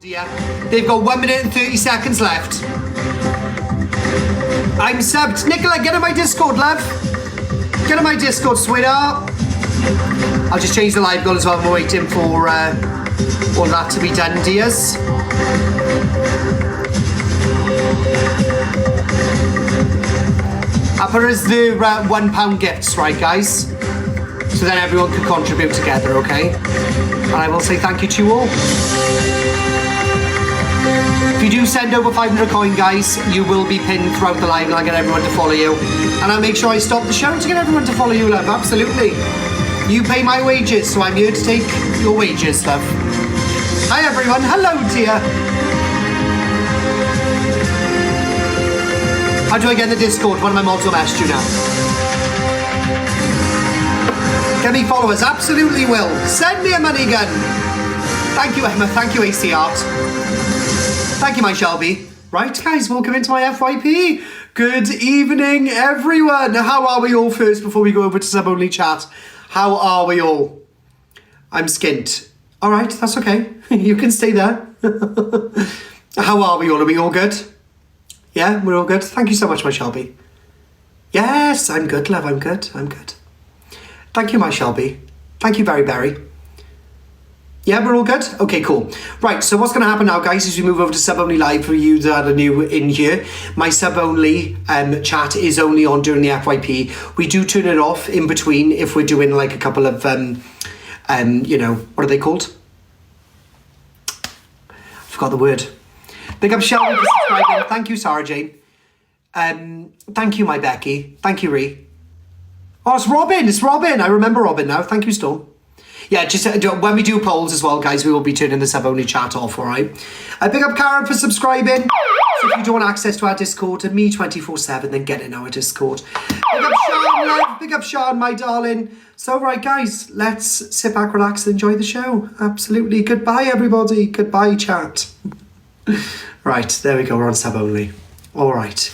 They've got 1 minute and 30 seconds left. I'm subbed. Nicola, get on my Discord, love. Get on my Discord, sweetheart. I'll just change the live goal as well. I'm waiting for all that to be done, dears. I'll put it as the £1 gifts, right, guys? So then everyone can contribute together, okay? And I will say thank you to you all. If you do send over 500 coin, guys, you will be pinned throughout the live and I'll get everyone to follow you. And I'll make sure I stop the show to get everyone to follow you, love. Absolutely. You pay my wages, so I'm here to take your wages, love. Hi, everyone. Hello, dear. How do I get in the Discord? One of my mods will message you now. Get me followers? Absolutely will. Send me a money gun. Thank you, Emma. Thank you, AC Art. Thank you, my Shelby. Right, guys, welcome into my FYP. Good evening, everyone. How are we all first before we go over to sub-only chat? How are we all? I'm skint. All right, that's okay. You can stay there. How are we all? Are we all good? Yeah, we're all good. Thank you so much, my Shelby. Yes, I'm good, love. I'm good. I'm good. Thank you, my Shelby. Thank you, Berry Berry. Yeah, we're all good? Okay, cool. Right, so what's going to happen now, guys, is we move over to sub-only live for you that are new in here. My sub-only chat is only on during the FYP. We do turn it off in between if we're doing like a couple of, you know, what are they called? I forgot the word. Big up Shelby for subscribing. Thank you, Sarah Jane. Thank you, my Becky. Thank you, Ree. Oh, it's Robin. It's Robin. I remember Robin now. Thank you, Storm. Yeah, just when we do polls as well, guys, we will be turning the sub-only chat off, all right? Big up Karen for subscribing. So if you don't want access to our Discord and me 24/7, then get in our Discord. Big up Sean, love. Big up Sean, my darling. So, right, guys, let's sit back, relax, and enjoy the show. Absolutely. Goodbye, everybody. Goodbye, chat. Right, there we go. We're on sub-only. All right.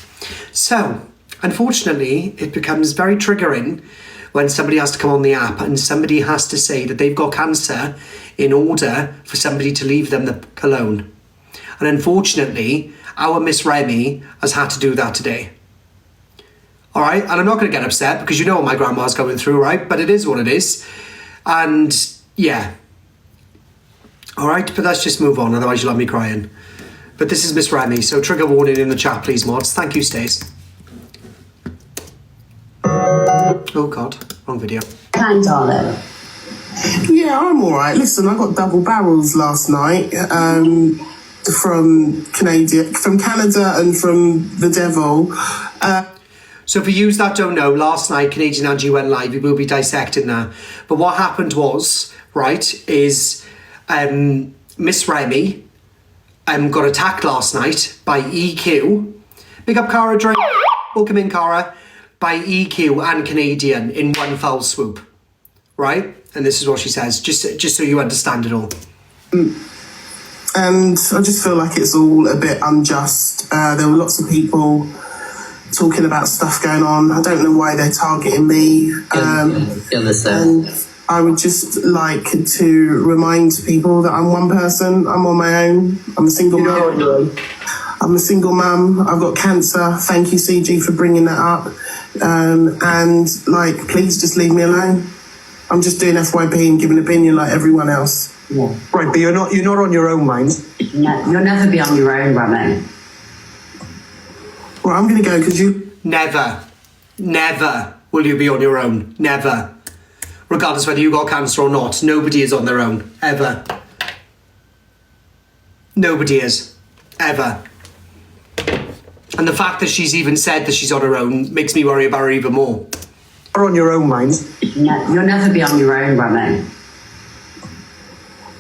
So, unfortunately, it becomes very triggering when somebody has to come on the app and somebody has to say that they've got cancer in order for somebody to leave them alone. And unfortunately, our Miss Remy has had to do that today. All right, and I'm not going to get upset because you know what my grandma's going through, right? But it is what it is. And yeah. All right, but let's just move on, otherwise you'll have me crying. But this is Miss Remy, so trigger warning in the chat, please, mods. Thank you, Stace. Oh God, wrong video. Hi, darling. Yeah, I'm all right. Listen, I got double barrels last night from Canada and from the devil. So for you that don't know, last night Canadian Angie went live. We will be dissecting that. But what happened was, right, is Miss Remy got attacked last night by EQ. Big up Cara Drake. Welcome in, Cara. By EQ and Canadian in one foul swoop, right? And this is what she says, just so you understand it all. And I just feel like it's all a bit unjust. There were lots of people talking about stuff going on. I don't know why they're targeting me. And I would just like to remind people that I'm one person. I'm on my own. I'm a single mum. I'm a single mum. I've got cancer. Thank you, CG, for bringing that up. And like, please just leave me alone. I'm just doing FYP and giving an opinion like everyone else. Yeah. Right, but you're not on your own, mind. No, you'll never be on your own, Remy. Well, I'm going to go because you... Never will you be on your own. Never. Regardless whether you got cancer or not, nobody is on their own. Ever. Nobody is. Ever. And the fact that she's even said that she's on her own makes me worry about her even more. You're on your own, mind. No, you'll never be on your own, Remy.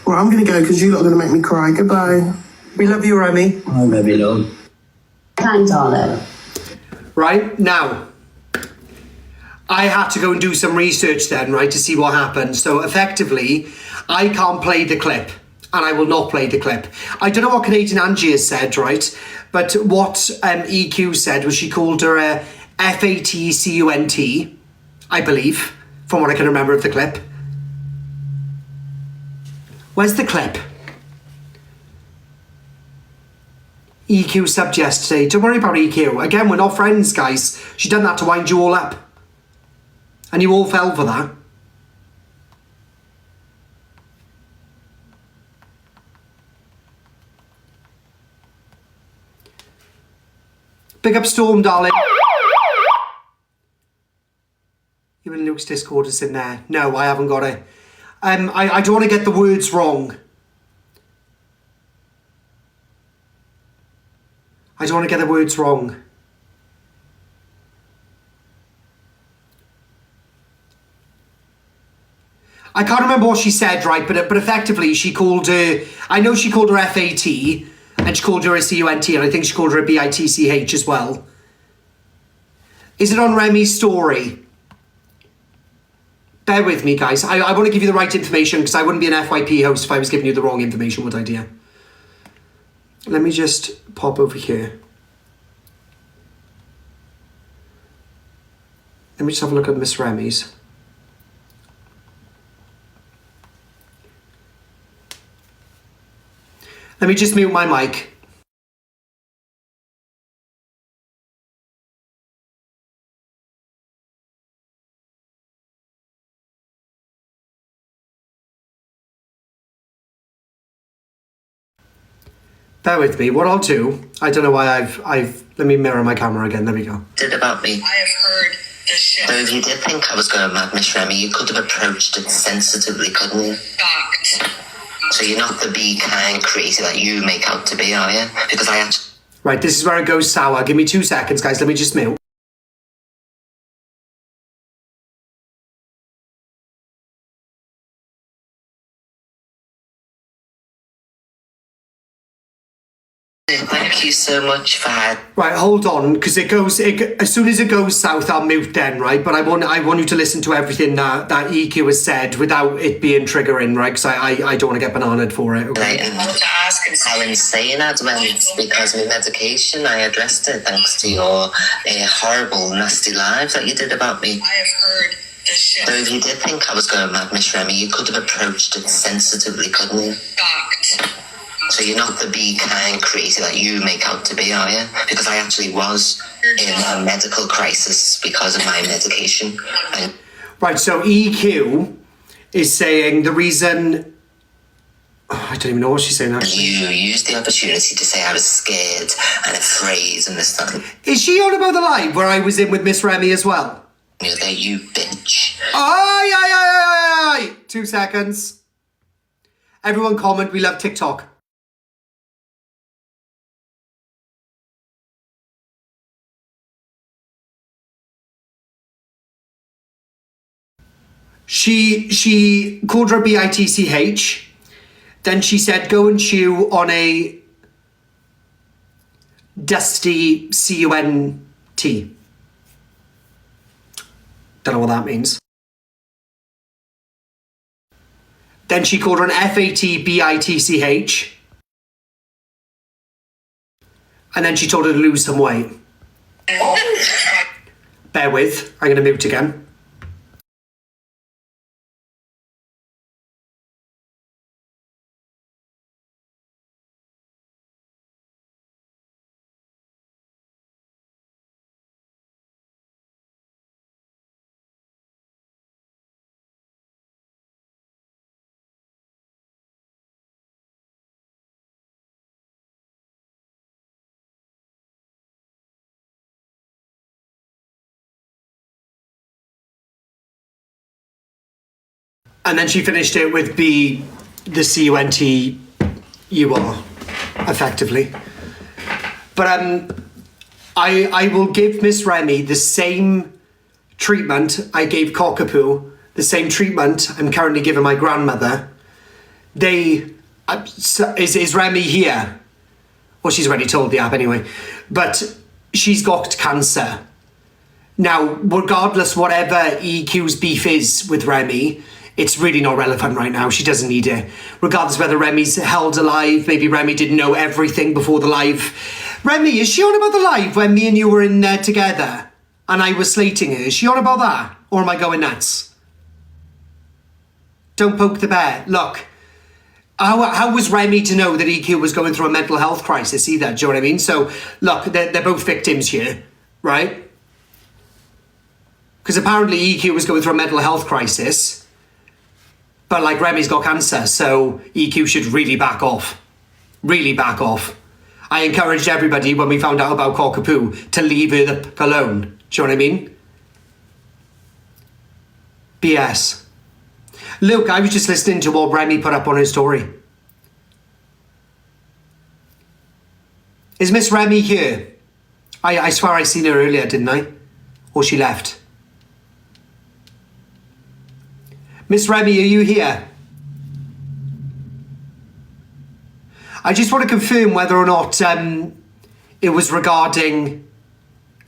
Well, I'm going to go because you're not going to make me cry. Goodbye. We love you, Remy. I love you, love. Hi, darling. Right, now, I had to go and do some research then, right, to see what happened. So effectively, I can't play the clip. And I will not play the clip. I don't know what Canadian Angie has said, right? But what EQ said was she called her a FATCUNT, I believe, from what I can remember of the clip. Where's the clip? EQ subbed yesterday. Don't worry about EQ. Again, we're not friends, guys. She done that to wind you all up. And you all fell for that. Big up Storm, darling. You and Luke's Discord is in there. No, I haven't got it. I don't want to get the words wrong. I don't want to get the words wrong. I can't remember what she said, right? But effectively, she called her... I know she called her FAT, and she called her a CUNT, and I think she called her a BITCH as well. Is it on Remy's story? Bear with me, guys. I want to give you the right information, because I wouldn't be an FYP host if I was giving you the wrong information, would I, dear? Let me just pop over here. Let me just have a look at Miss Remy's. Let me just mute my mic. Bear with me. What I'll do, I don't know why let me mirror my camera again. There we go. Did about me. I have heard this shit. So if you did think I was going mad, Miss Remy, you could have approached it sensitively, couldn't you? Fact. So you're not the be kind crazy that you make out to be, are you? Because I actually... Right, this is where it goes sour. Give me 2 seconds, guys. Let me just mute. Thank you so much for... Right, hold on, because as soon as it goes south, I'll mute then, right? But I want you to listen to everything that EQ has said without it being triggering, right? Because I don't want to get bananaed for it. Okay? And how insane I'd went because my medication, I addressed it thanks to your horrible, nasty lives that you did about me. I have heard this shit. So if you did think I was going mad, Miss Remy, you could have approached it sensitively, couldn't you? Fact. So you're not the be kind crazy that you make out to be, are you? Because I actually was in a medical crisis because of my medication. And Right, so EQ is saying the reason... Oh, I don't even know what she's saying, actually. you used the opportunity to say I was scared and afraid and this time. Is she on about the live where I was in with Miss Remy as well? You're there, you bitch. Aye. 2 seconds. Everyone comment, we love TikTok. She called her BITCH. Then she said, go and chew on a dusty CUNT. Don't know what that means. Then she called her an FATBITCH. And then she told her to lose some weight. Bear with, I'm going to mute again. And then she finished it with be the CUNT you are, effectively. But I will give Miss Remy the same treatment I gave Cockapoo, the same treatment I'm currently giving my grandmother. Is Remy here? Well, she's already told the app anyway. But she's got cancer. Now, regardless whatever EQ's beef is with Remy, it's really not relevant right now. She doesn't need it. Regardless whether Remy's held alive, maybe Remy didn't know everything before the live. Remy, is she on about the live when me and you were in there together and I was slating her? Is she on about that? Or am I going nuts? Don't poke the bear. Look, How was Remy to know that EQ was going through a mental health crisis either? Do you know what I mean? So, look, they're both victims here, right? Because apparently EQ was going through a mental health crisis, but like Remy's got cancer, so EQ should really back off. Really back off. I encouraged everybody when we found out about Cockapoo to leave her the fuck alone. Do you know what I mean? BS. Look, I was just listening to what Remy put up on her story. Is Miss Remy here? I swear I seen her earlier, didn't I? Or she left. Miss Remy, are you here? I just want to confirm whether or not it was regarding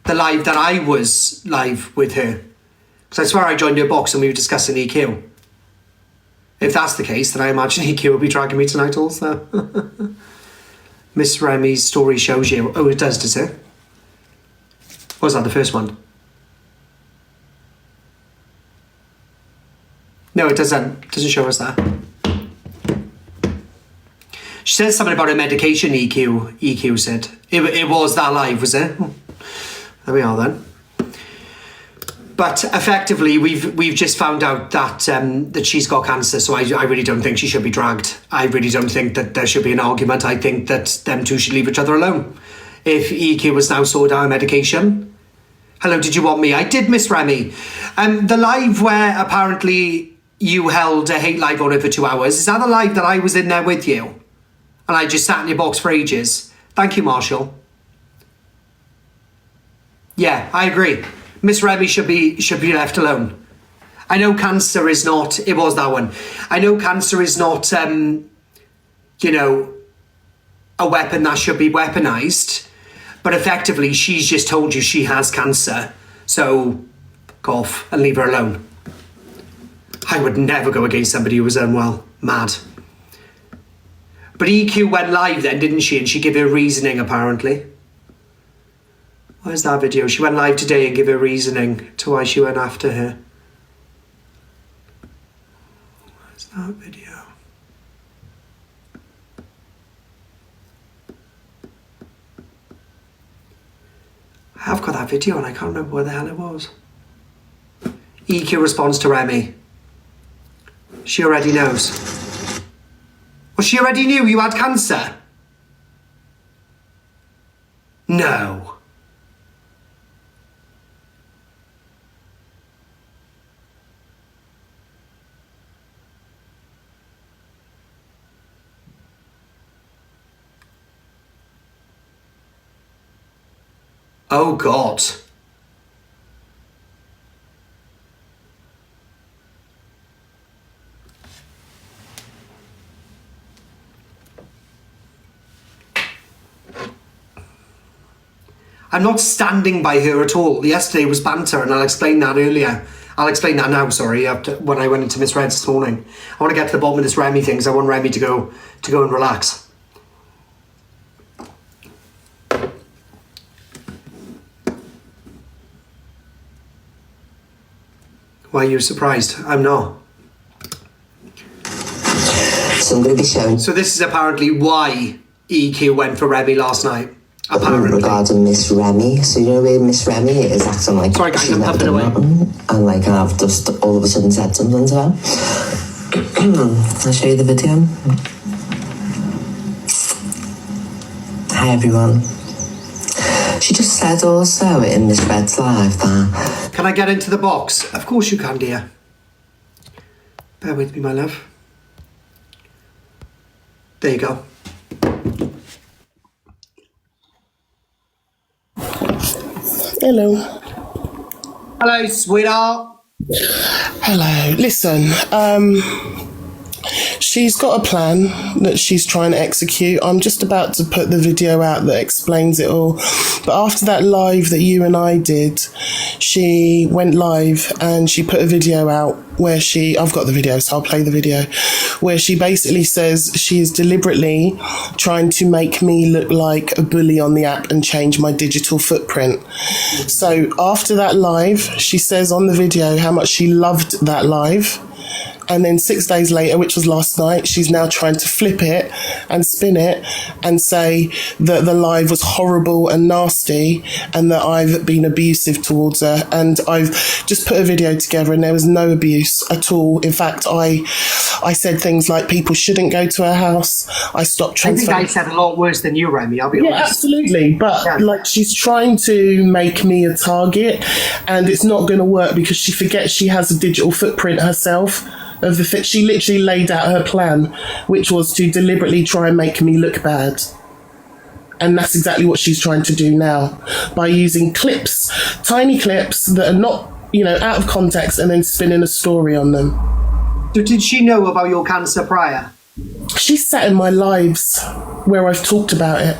the live that I was live with her. Because I swear I joined her box and we were discussing EQ. If that's the case, then I imagine EQ will be dragging me tonight also. Miss Remy's story shows you. Oh, it does it? Was that the first one? No, it doesn't. It doesn't show us that. She said something about her medication, EQ said. It was that live, was it? There we are then. But effectively, we've just found out that that she's got cancer, so I really don't think she should be dragged. I really don't think that there should be an argument. I think that them two should leave each other alone. If EQ was now sorted out her medication. Hello, did you want me? I did, Miss Remy. The live where apparently you held a hate live on it for 2 hours, is that the live that I was in there with you? And I just sat in your box for ages. Thank you, Marshall. Yeah, I agree. Miss Remy should be left alone. I know cancer is not... It was that one. I know cancer is not, you know, a weapon that should be weaponized. But effectively, she's just told you she has cancer. So, go off and leave her alone. I would never go against somebody who was unwell. Mad. But EQ went live then, didn't she? And she gave her reasoning, apparently. Where's that video? She went live today and gave her reasoning to why she went after her. Where's that video? I have got that video and I can't remember where the hell it was. EQ responds to Remy. She already knows. Well, she already knew you had cancer? No. Oh, God. I'm not standing by her at all. Yesterday was banter, and I'll explain that earlier. I'll explain that now, sorry, after when I went into Miss Red's this morning. I want to get to the bottom of this Remy thing, because I want Remy to go and relax. Why are you surprised? I'm not. So I'm going to be showing... So this is apparently why EQ went for Remy last night. Apparently. Regarding Miss Remy. So you know where Miss Remy is acting like... Sorry guys, I'm puffing away. And like I've just all of a sudden said something to her. I'll show you the video. Hi everyone. She just said also in Miss Red's live that... Can I get into the box? Of course you can, dear. Bear with me, my love. There you go. Hello. Hello, sweetheart. Hello. Listen, she's got a plan that she's trying to execute. I'm just about to put the video out that explains it all. But after that live that you and I did, she went live and she put a video out where I've got the video, so I'll play the video, where she basically says she is deliberately trying to make me look like a bully on the app and change my digital footprint. So after that live, she says on the video how much she loved that live. And then 6 days later, which was last night, she's now trying to flip it and spin it and say that the live was horrible and nasty and that I've been abusive towards her. And I've just put a video together and there was no abuse at all. In fact, I said things like people shouldn't go to her house. I stopped transferring. I think I said a lot worse than you, Remy, I'll be honest. Yeah, absolutely. But like, she's trying to make me a target and it's not going to work because she forgets she has a digital footprint herself. She literally laid out her plan, which was to deliberately try and make me look bad. And that's exactly what she's trying to do now by using clips, tiny clips that are not, out of context and then spinning a story on them. So did she know about your cancer prior? She's sat in my lives where I've talked about it.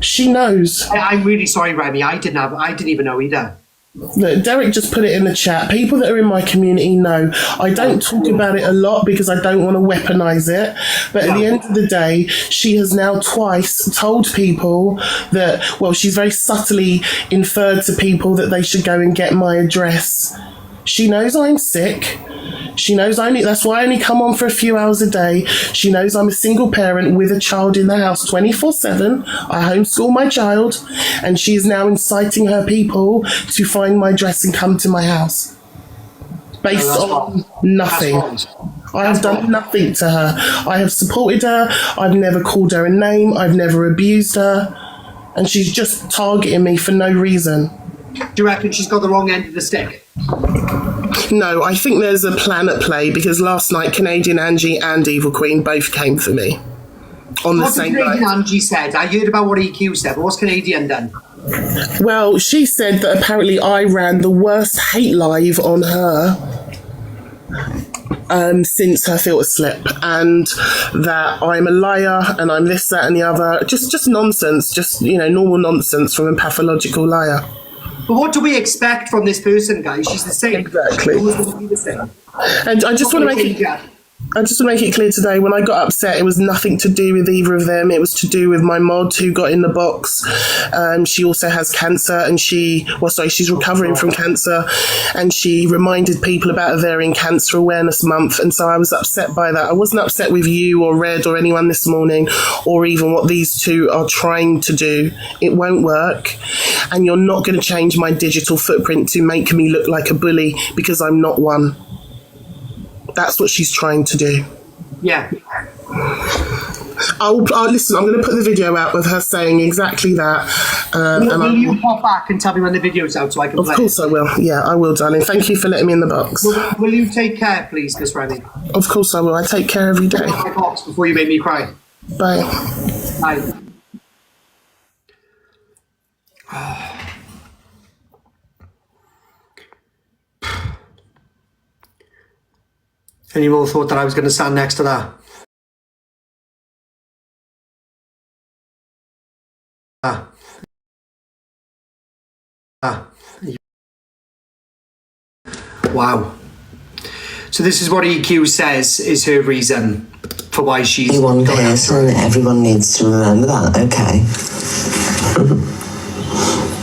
She knows. I'm really sorry, Remy. I didn't even know either. Look, Derek just put it in the chat. People that are in my community know. I don't talk about it a lot because I don't want to weaponize it. But at the end of the day, she has now twice told people that, she's very subtly inferred to people that they should go and get my address. She knows I'm sick. She knows that's why I only come on for a few hours a day. She knows I'm a single parent with a child in the house 24/7. I homeschool my child, and she is now inciting her people to find my address and come to my house. Based on nothing. I have done nothing to her. I have supported her. I've never called her a name. I've never abused her. And she's just targeting me for no reason. Do you reckon she's got the wrong end of the stick? No, I think there's a plan at play because last night Canadian Angie and Evil Queen both came for me on the same night. What Canadian Angie said? I heard about what EQ said, but what's Canadian done? Well, she said that apparently I ran the worst hate live on her since her filter slip, and that I'm a liar and I'm this, that and the other. Just nonsense, normal nonsense from a pathological liar. But what do we expect from this person, guys? She's the same. Exactly. She's always going to be the same. And I just want to make it clear today, when I got upset, it was nothing to do with either of them. It was to do with my mod who got in the box. She also has cancer and she's recovering from cancer, and she reminded people about Ovarian Cancer Awareness Month. And so I was upset by that. I wasn't upset with you or Red or anyone this morning, or even what these two are trying to do. It won't work. And you're not going to change my digital footprint to make me look like a bully, because I'm not one. That's what she's trying to do. Yeah. I'll listen, I'm going to put the video out with her saying exactly that. Will you pop back and tell me when the video's out so I can play it? Of course I will. Yeah, I will, darling. Thank you for letting me in the box. Will you take care, please, Miss Remy? Of course I will. I take care every day. My box before you make me cry. Bye. Bye. Any more thought that I was going to stand next to that? Wow. So this is what EQ says is her reason for why she's one person. Everyone needs to remember that. Okay.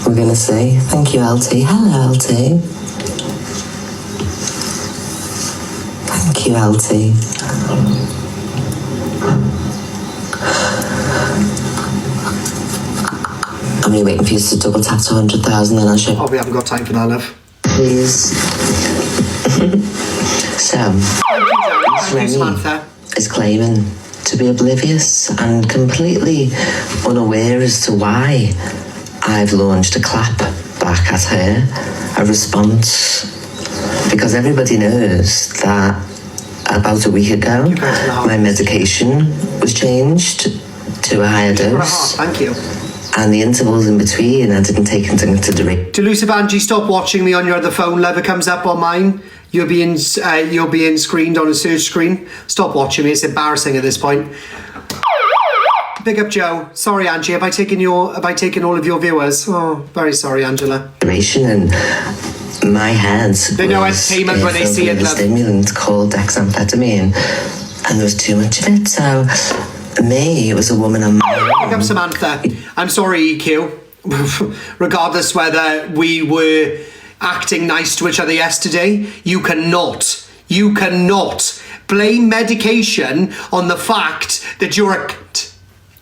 We're going to say thank you, LT. Hello, LT. Thank you, LT. I'm only waiting for you to double tap to 100,000, then I'll show. Oh, we haven't got time for that, love. Please. So, Remy is claiming to be oblivious and completely unaware as to why I've launched a clap back at her, a response, because everybody knows that about a week ago my medication was changed to a higher dose. Thank you. And the intervals in between I didn't take into consideration. Delusive Angie, stop watching me on your other phone. Love, it comes up on mine. You're being screened on a search screen. Stop watching me. It's embarrassing at this point. Big up, Joe. Sorry, Angie. Have I taken all of your viewers? Oh, very sorry, Angela. And my head They know was entertainment when they filled see it, with a love. stimulant called dexamphetamine, and there was too much of it. So me, it was a woman on my Pick up Samantha. I'm sorry, EQ. Regardless whether we were acting nice to each other yesterday, you cannot blame medication on the fact that you're a cunt.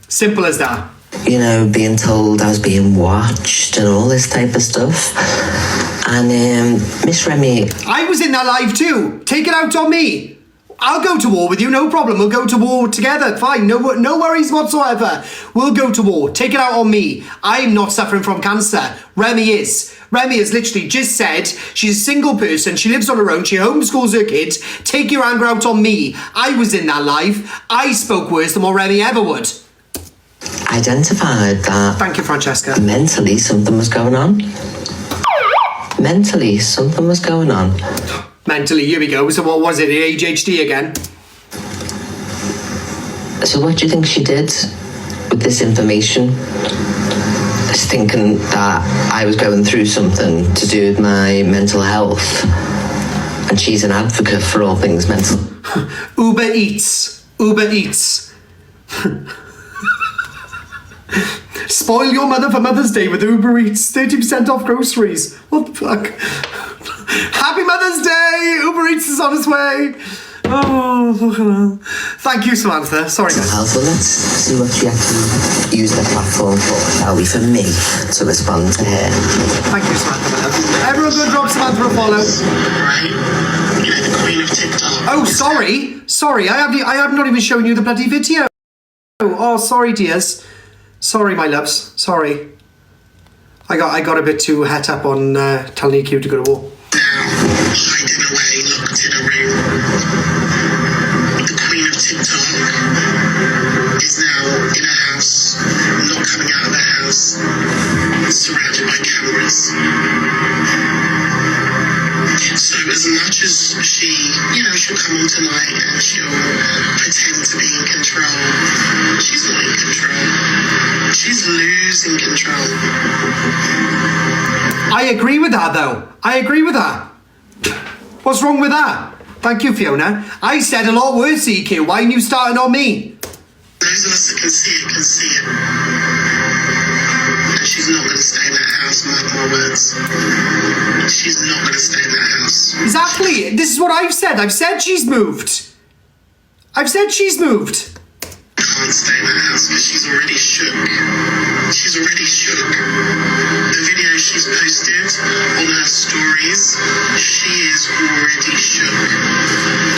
Simple as that. You know, being told I was being watched and all this type of stuff. And Miss Remy, I was in that live too. Take it out on me. I'll go to war with you, no problem. We'll go to war together. Fine, no worries whatsoever. We'll go to war. Take it out on me. I'm not suffering from cancer. Remy is. Remy has literally just said she's a single person. She lives on her own. She homeschools her kids. Take your anger out on me. I was in that live. I spoke worse than what Remy ever would. identified that Thank you, Francesca. mentally something was going on. Mentally something was going on. Mentally, here we go. So what was it? ADHD again? So what do you think she did with this information? Just thinking that I was going through something to do with my mental health, and she's an advocate for all things mental. Uber Eats. Spoil your mother for Mother's Day with Uber Eats. 30% off groceries. What the fuck? Happy Mother's Day! Uber Eats is on its way. Oh, fucking hell. Thank you, Samantha. Sorry, guys. So let's see what she actually used the platform for, shall we? For me to respond to her. Thank you, Samantha, my love. Everyone go drop Samantha a follow. Right? You know, the queen of TikTok. Oh, sorry. I have not even shown you the bloody video. Oh, sorry, dears. Sorry, my loves. Sorry. I got a bit too het up on telling EQ to go to war. Now, hiding away, locked in a room. The queen of TikTok is now in a house, not coming out of the house, surrounded by cameras. So as much as she'll come on tonight and she'll pretend to be in control, she's not in control. She's losing control. I agree with that, though. I agree with that. What's wrong with that? Thank you, Fiona. I said a lot worse, EQ. Why are you starting on me? Those of us that can see it. And she's not going to stay in that house, mark my words. She's not going to stay in that house. Exactly. This is what I've said. I've said she's moved. Can't stay in that house because she's already shook. The video she's posted on her stories, she is already shook.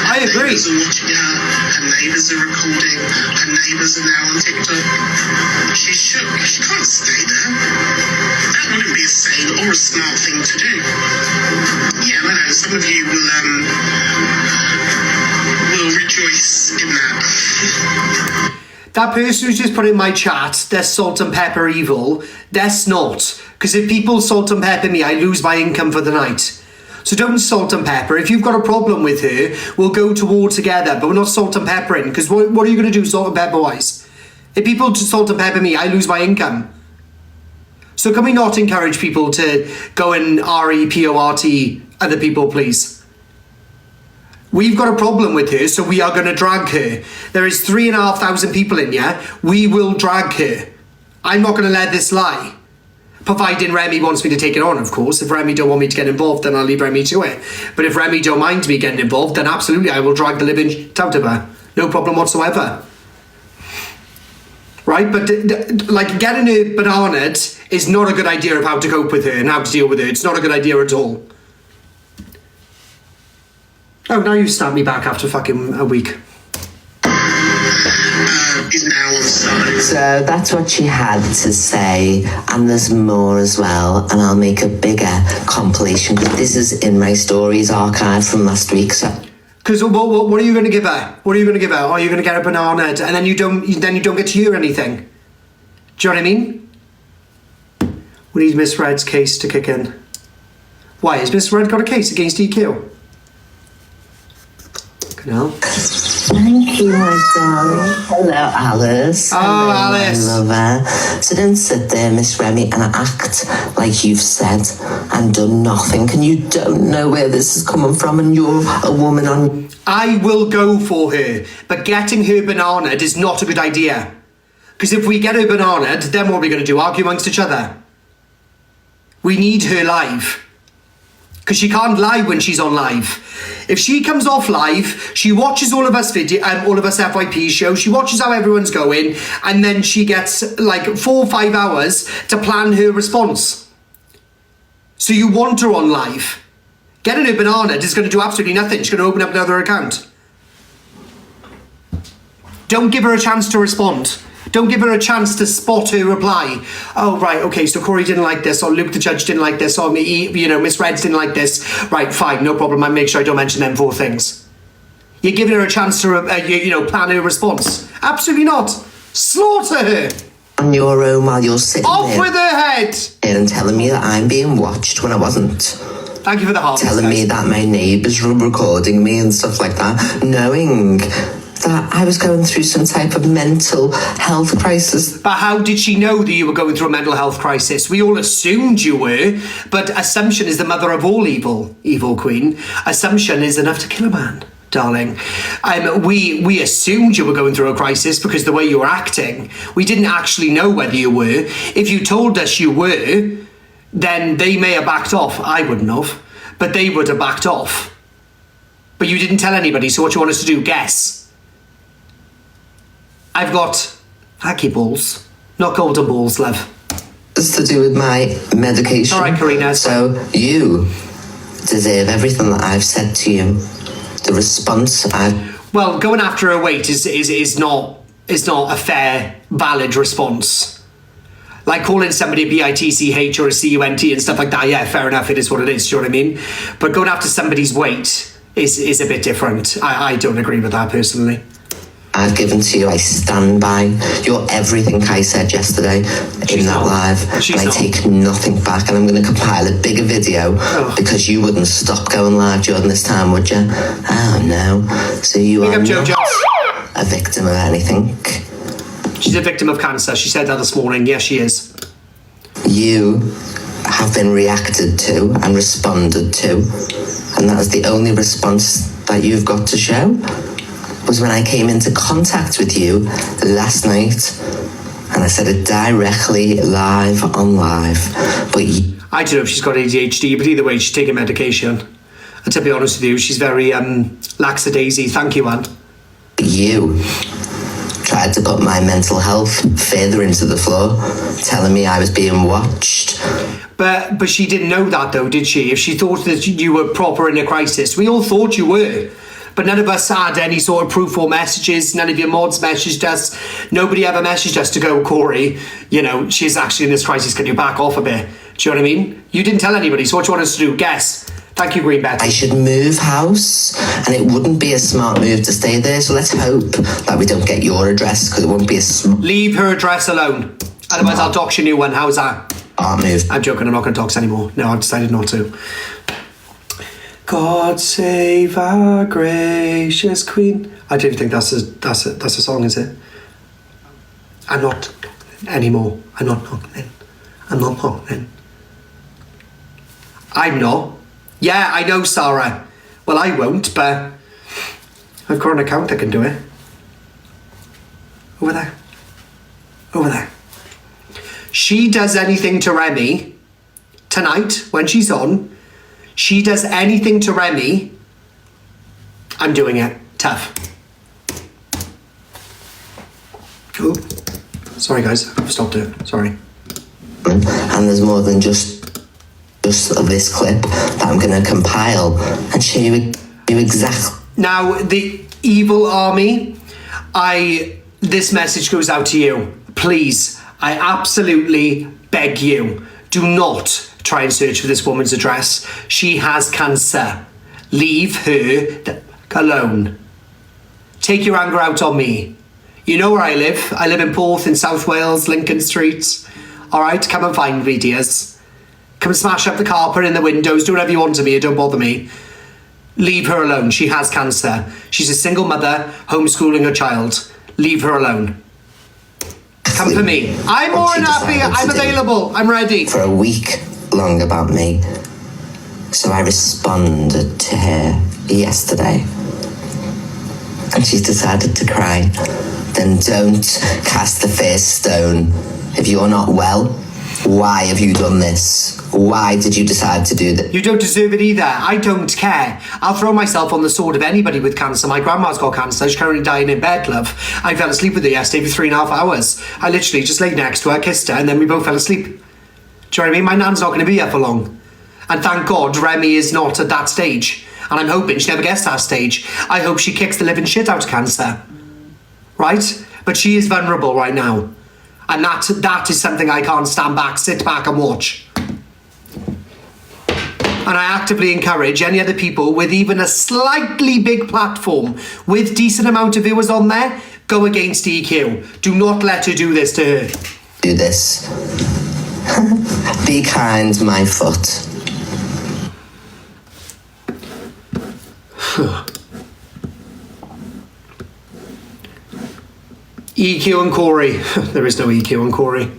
I agree. Her neighbours are watching her neighbours are recording, her neighbours are now on TikTok. She's shook. She can't stay there. That wouldn't be a sane or a smart thing to do. Yeah, I know, some of you will rejoice in that. That person who's just put in my chat, they're salt and pepper evil. That's not. Because if people salt and pepper me, I lose my income for the night. So don't salt and pepper. If you've got a problem with her, we'll go to war together. But we're not salt and peppering. Because what are you going to do salt and pepper wise? If people salt and pepper me, I lose my income. So can we not encourage people to go and report other people, please? We've got a problem with her, so we are going to drag her. There is 3,500 people in here. We will drag her. I'm not going to let this lie. Providing Remy wants me to take it on, of course. If Remy don't want me to get involved, then I'll leave Remy to it. But if Remy don't mind me getting involved, then absolutely I will drag the living shit out of her. No problem whatsoever. Right? But like getting her bananaed is not a good idea of how to cope with her and how to deal with her. It's not a good idea at all. Oh, now you stabbed me back after fucking a week. Is now on side. So that's what she had to say, and there's more as well, and I'll make a bigger compilation because this is in my stories archive from last week. So, because what are you going to give her? What are you going to give her? Are you going to get a banana and then you don't get to hear anything? Do you know what I mean? We need Miss Red's case to kick in. Why has Miss Red got a case against EQ? No. Thank you, my darling. Hello, Alice. Oh, Hello, Alice. my lover. So don't sit there, Miss Remy, and act like you've said and done nothing, and you don't know where this is coming from, and you're a woman on... I will go for her, but getting her bananaed is not a good idea. Because if we get her bananaed, then what are we going to do? Argue amongst each other? We need her live. Because she can't lie when she's on live. If she comes off live, she watches all of us all of us FYP shows, she watches how everyone's going, and then she gets like 4 or 5 hours to plan her response. So you want her on live. Getting her bananaed is going to do absolutely nothing. She's going to open up another account. Don't give her a chance to respond. Don't give her a chance to spot her reply. Oh, right, okay, so Corie didn't like this, or Luke the judge didn't like this, or Miss Reds didn't like this. Right, fine, no problem. I'll make sure I don't mention them 4 things. You're giving her a chance to, plan her response. Absolutely not. Slaughter her. On your own while you're sitting Off there with her head. and telling me that I'm being watched when I wasn't. Thank you for the heart. Telling me that my neighbours were recording me and stuff like that, knowing that I was going through some type of mental health crisis. But how did she know that you were going through a mental health crisis? We all assumed you were, but assumption is the mother of all evil, evil queen. Assumption is enough to kill a man, darling. We assumed you were going through a crisis because the way you were acting. We didn't actually know whether you were. If you told us you were, then they may have backed off. I wouldn't have, but they would have backed off. But you didn't tell anybody, so what do you want us to do? Guess. I've got hacky balls, not golden balls, love. It's to do with my medication. All right, Karina. So you deserve everything that I've said to you. The response I've... Well, going after her weight is not a fair, valid response. Like calling somebody a bitch or a cunt and stuff like that. Yeah, fair enough. It is what it is. Do you know what I mean? But going after somebody's weight is a bit different. I don't agree with that personally. I've given to you, I stand by. You're everything I said yesterday in that live. And I take nothing back, and I'm going to compile a bigger video because you wouldn't stop going live during this time, would you? Oh no. So you are not a victim of anything. She's a victim of cancer. She said that this morning. Yes, she is. You have been reacted to and responded to, and that is the only response that you've got to show. Was when I came into contact with you last night, and I said it directly live on live. But I don't know if she's got ADHD, but either way, she's taking medication. And to be honest with you, she's very lackadaisy. Thank you, Anne. You tried to put my mental health further into the floor, telling me I was being watched. But she didn't know that though, did she? If she thought that you were proper in a crisis, we all thought you were. But none of us had any sort of proof or messages. None of your mods messaged us. Nobody ever messaged us to go, Corie, she's actually in this crisis. Can you back off a bit? Do you know what I mean? You didn't tell anybody. So what do you want us to do? Guess. Thank you, Green Betty. I should move house, and it wouldn't be a smart move to stay there. So let's hope that we don't get your address, because it won't be a Leave her address alone. Otherwise, I'll dox your new one. How's that? Move. I'm joking. I'm not going to dox anymore. No, I've decided not to. God save our gracious queen. I don't think that's a song, is it? I'm not anymore. I'm not knocking. I'm not knocking. I'm not. Yeah, I know, Sarah. Well, I won't, but I've got an account that can do it. Over there. Over there. She does anything to Remy tonight when she's on. She does anything to Remy, I'm doing it. Tough. Cool. Sorry, guys. I've stopped it. Sorry. And there's more than just this clip that I'm going to compile and show you exactly. Now, the evil army, this message goes out to you. Please, I absolutely beg you, do not try and search for this woman's address. She has cancer. Leave her alone. Take your anger out on me. You know where I live. I live in Porth in South Wales, Lincoln Street. All right, come and find me, dears. Come and smash up the carpet in the windows. Do whatever you want to me. Don't bother me. Leave her alone. She has cancer. She's a single mother, homeschooling her child. Leave her alone. Come for me. I'm more than happy. I'm available. I'm ready. For a week long about me. So I responded to her yesterday. And she's decided to cry. Then don't cast the first stone. If you're not well, why have you done this? Why did you decide to do this? You don't deserve it either. I don't care. I'll throw myself on the sword of anybody with cancer. My grandma's got cancer. She's currently dying in bed, love. I fell asleep with her yesterday for 3.5 hours. I literally just laid next to her, kissed her, and then we both fell asleep. Do you know what I mean? My nan's not going to be here for long. And thank God Remy is not at that stage. And I'm hoping she never gets to that stage. I hope she kicks the living shit out of cancer. Right? But she is vulnerable right now. And that is something I can't sit back and watch. And I actively encourage any other people with even a slightly big platform with decent amount of viewers on there, go against EQ. Do not let her do this to her. Do this. Be kind, my foot. EQ and Corie. There is no EQ and Corie.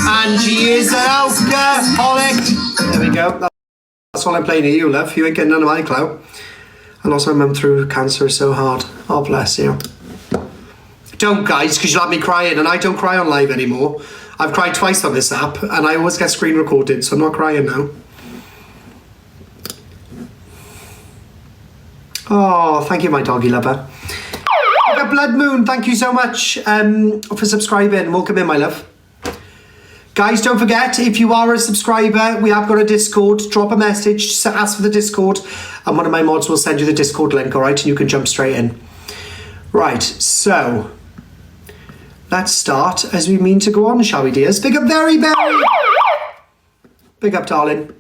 Angie is an alcoholic. There we go. That's what I'm playing at you, love. You ain't getting none of my clout. I lost my mum through cancer so hard. Oh, bless you. Don't, guys, because you'll have me crying, and I don't cry on live anymore. I've cried twice on this app, and I always get screen recorded, so I'm not crying now. Oh, thank you, my doggy lover. Blood Moon, thank you so much for subscribing. Welcome in, my love. Guys, don't forget, if you are a subscriber, we have got a Discord. Drop a message, ask for the Discord, and one of my mods will send you the Discord link, all right? And you can jump straight in. Right, so let's start as we mean to go on, shall we, dears? Big up, very. Big up, darling.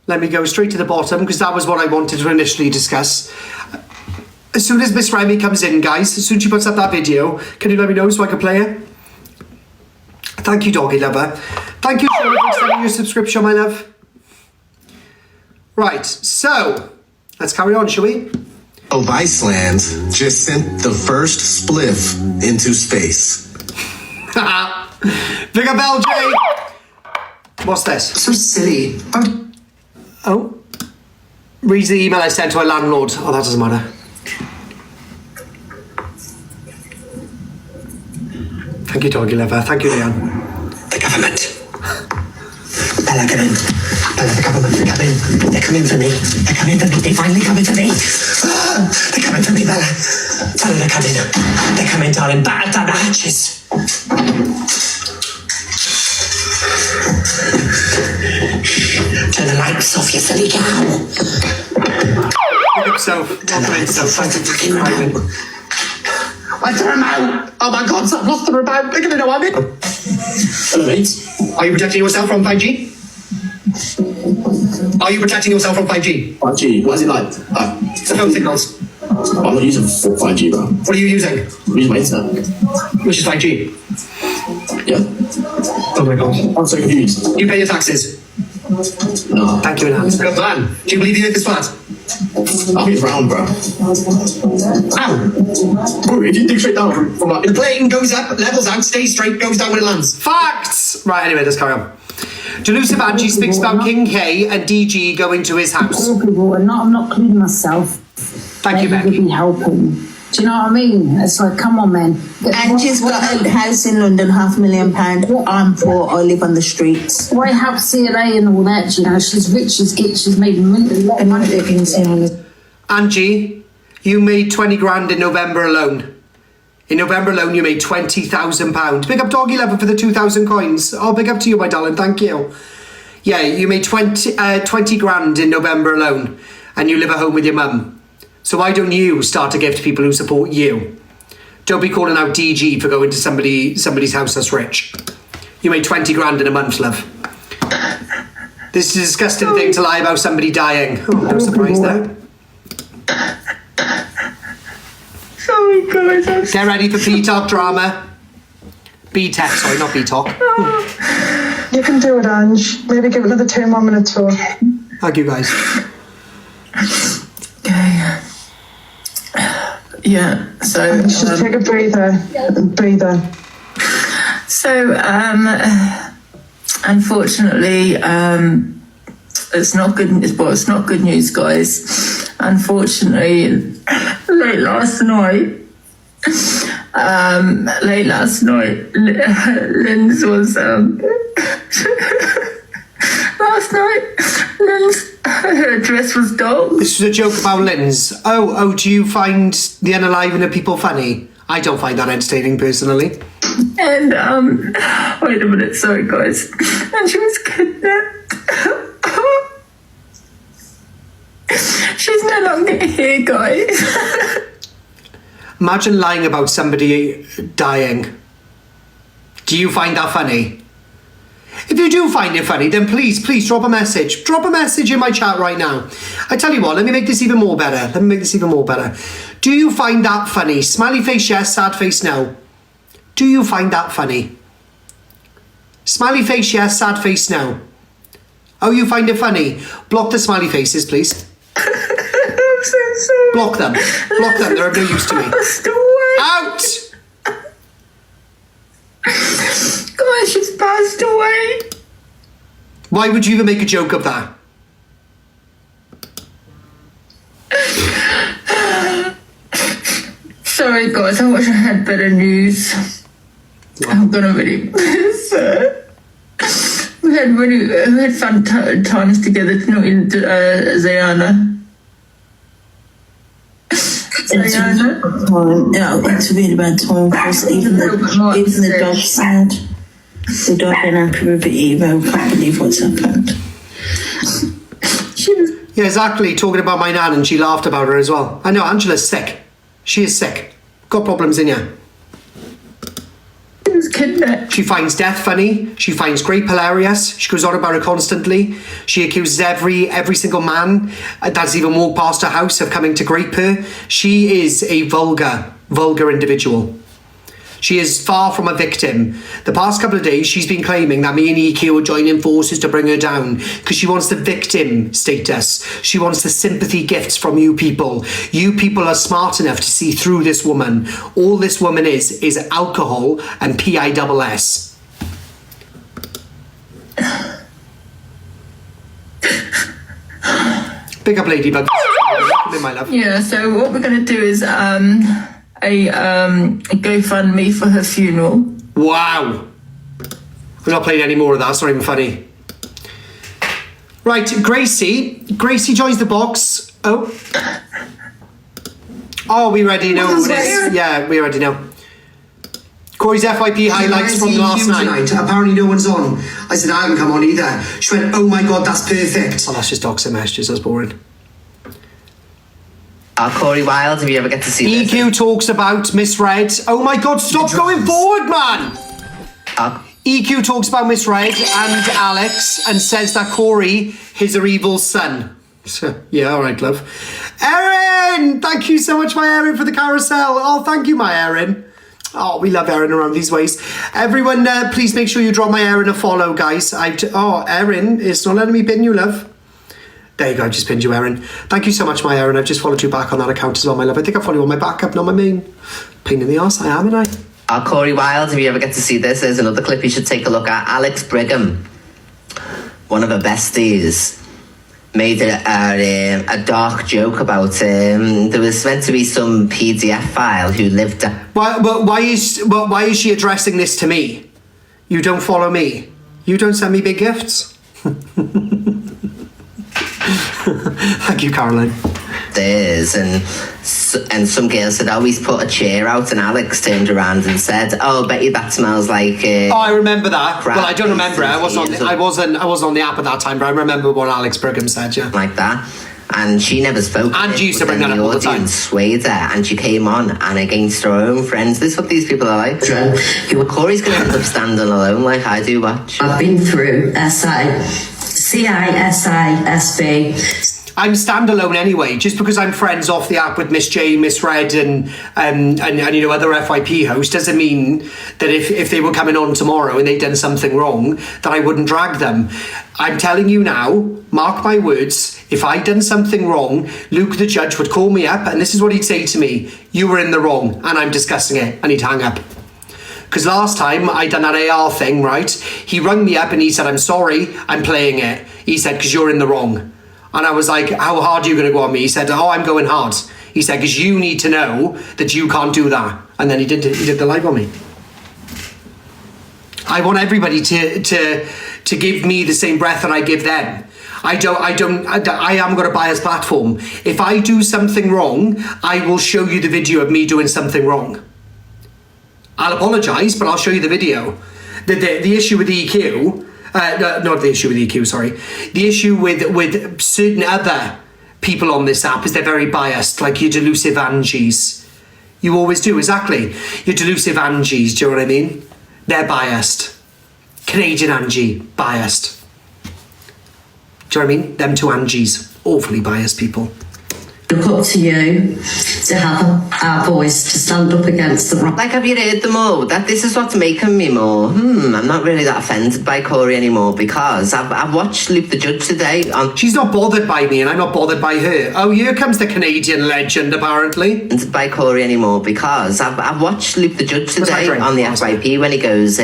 Let me go straight to the bottom, because that was what I wanted to initially discuss. As soon as Miss Remy comes in, guys, as soon as she puts up that video, can you let me know so I can play it? Thank you, doggy lover. Thank you for sending your subscription, my love. Right, so let's carry on, shall we? Oh, Viceland just sent the first spliff into space. Big up, LJ. What's this? So silly. Oh. Reads the email I sent to a landlord. Oh, that doesn't matter. Thank you, doggy lover. Thank you, Leanne. The government. Bella, come in. Bella, the government, they're coming. They're coming for me. They're coming for me. They're finally coming for me. They're coming for me, Bella. Bella, they're coming. They're coming, darling. Batter down the hatches. Turn the lights off, you silly cow. Pick up self. Turn the lights off. Where's the fucking remote? Where's the remote? Oh my God, I've lost the remote. They're gonna know I'm in. Hello, mates. Are you protecting yourself from 5G? Are you protecting yourself from 5G? 5G, what is it like? Phone signals. I'm not using 5G, bro. What are you using? I'm using my internet. Which is 5G. Yeah? Oh my God. I'm so confused. You pay your taxes. No. Thank you, Enhancer. Good man. Do you believe the earth is flat? I'll be round, bro. Ow. Bro, if you dig straight down from like... The plane goes up, levels out, stays straight, goes down when it lands. Facts! Right, anyway, let's carry on. Delusive Angie speaks about King K and DG going to his house. People, and I'm not including myself. Thank you, They Becky. could be helping. Do you know what I mean? It's like, come on, man. Angie's got a house in London, £500,000. I'm poor, I live on the streets. Why help CLA and all that? You know, she's rich, she's made a lot of money. Angie, you made 20 grand in November alone. In November alone, you made £20,000. Big up Doggy Lover for the 2,000 coins. Oh, big up to you, my darling. Thank you. Yeah, you made 20 grand in November alone, and you live at home with your mum. So why don't you start to give to people who support you? Don't be calling out DG for going to somebody's house that's rich. You made 20 grand in a month, love. This is a disgusting thing to lie about somebody dying. Oh, no surprise there. Get ready for P-Talk drama. B-Tech, sorry, not B-Talk. You can do it, Ange. Maybe give it another 2 more minutes or... Thank you, guys. Okay. Yeah, so... Just take a breather. So, unfortunately, it's not good. Well, it's not good news, guys. Unfortunately, late last night, Lynn's was last night. Her dress was dog. This was a joke about Lynn's. Oh, do you find the unalive of people funny? I don't find that entertaining personally. And wait a minute, sorry guys. And she was kidnapped. She's no longer here, guys. Imagine lying about somebody dying. Do you find that funny? If you do find it funny, then please drop a message. Drop a message in my chat right now. I tell you what, let me make this even more better. Do you find that funny? Smiley face yes, sad face no. Do you find that funny? Smiley face yes, sad face no. Oh, you find it funny? Block the smiley faces, please. I'm so sorry. Block them. They're of no use to me. Out! Guys, she's passed away. Why would you even make a joke of that? Sorry guys, I wish I had better news. I'm gonna really miss her. We had fun times together, not in Zayana. It's a really bad time because even the dog's sad. The dog ain't happy with it either. I can't believe what's happened. Yeah, exactly. Talking about my nan, and she laughed about her as well. I know, Angela's sick. She is sick. Got problems in you. She was kidnapped. She finds death funny. She finds grape hilarious. She goes on about it constantly. She accuses every single man that's even walked past her house of coming to grape her. She is a vulgar individual. She is far from a victim. The past couple of days, she's been claiming that me and EQ are joining forces to bring her down because she wants the victim status. She wants the sympathy gifts from you people. You people are smart enough to see through this woman. All this woman is alcohol and PISS. Big up, Ladybug. My love. Yeah, so what we're going to do is a GoFundMe for her funeral. Wow. We're not playing any more of that. It's not even funny. Right, Gracie joins the box. Oh, we already know who it is. Yeah, we already know. Corey's FYP highlights from last night. Apparently no one's on. I said I haven't come on either. She went, oh my god, that's perfect. Oh, that's just toxic messages. That's boring. Corie Wild, if you ever get to see this. EQ talks about misread. Oh my god, stop going forward, man! EQ talks about misread and Alex and says that Corie is her evil son. So, yeah, alright, love. Erin! Thank you so much, my Erin, for the carousel. Oh, thank you, my Erin. Oh, we love Erin around these ways. Everyone, please make sure you drop my Erin a follow, guys. Erin, it's not letting me pin you, love. There you go, I just pinned you, Erin. Thank you so much, my Erin. I've just followed you back on that account as well, my love. I think I follow you on my backup, not my main. Pain in the arse, I am, and I. Corie Wild, if you ever get to see this, there's another clip you should take a look at. Alex Brigham, one of her besties, made a dark joke about there was meant to be some PDF file who lived. Why is she addressing this to me? You don't follow me. You don't send me big gifts. Thank you, Caroline. And some girl said, oh, he's put a chair out, and Alex turned around and said, oh, bet you that smells like I remember that. Well, I don't remember it. I wasn't on the app at that time, but I remember what Alex Brigham said, yeah. Like that. And she never spoke. Angie used to bring that up all the time. Swayed her, and she came on, and against her own friends. This is what these people are like. Corey's going to end up standing alone like I do, watch. I've been through CISISB. I'm standalone anyway. Just because I'm friends off the app with Miss J, Miss Red, and you know, other FYP hosts doesn't mean that if they were coming on tomorrow and they'd done something wrong, that I wouldn't drag them. I'm telling you now, mark my words, if I'd done something wrong, Luke the judge would call me up and this is what he'd say to me: you were in the wrong, and I'm discussing it, and he'd hang up. Because last time I done that AR thing, right, he rung me up and he said, I'm sorry, I'm playing it. He said, because you're in the wrong. And I was like, how hard are you going to go on me? He said, oh, I'm going hard. He said, because you need to know that you can't do that. And then he did the live on me. I want everybody to give me the same breath that I give them. I am got a biased platform. If I do something wrong, I will show you the video of me doing something wrong. I'll apologise, but I'll show you the video. The issue with EQ... not the issue with EQ, sorry. The issue with certain other people on this app is they're very biased, like your delusive Angies. You always do, exactly. Your delusive Angies, do you know what I mean? They're biased. Canadian Angie, biased. Do you know what I mean? Them two Angies, awfully biased people. Look up to you to have our voice to stand up against the wrong. Like, have you heard them all? That this is what's making me more. I'm not really that offended by Corie anymore because I've watched Luke the Judge today. She's not bothered by me and I'm not bothered by her. Oh, here comes the Canadian legend, apparently. By Corie anymore because I've watched Luke the Judge today on the FYP when he goes,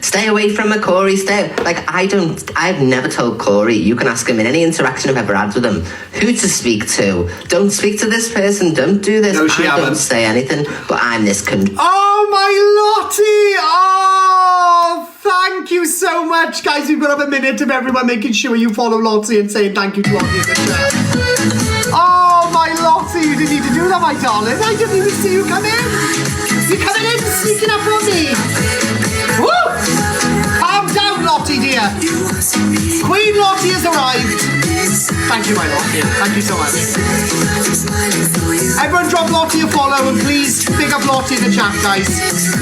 stay away from her, Corie, stay. Like, I've never told Corie, you can ask him in any interaction I've ever had with him, who to speak to. Don't speak to this person, don't do this. No, she I haven't. Don't say anything, but I'm this Oh, my Lottie! Oh, thank you so much, guys. We've got up a minute of everyone making sure you follow Lottie and saying thank you to Lottie in the chat. Oh, my Lottie, you didn't need to do that, my darling. I didn't even see you come in. You're coming in, sneaking up on me. Woo! Calm down, Lottie, dear. Queen Lottie has arrived. Thank you, my Lottie. Thank you so much. Everyone drop Lottie a follow and please pick up Lottie in the chat, guys.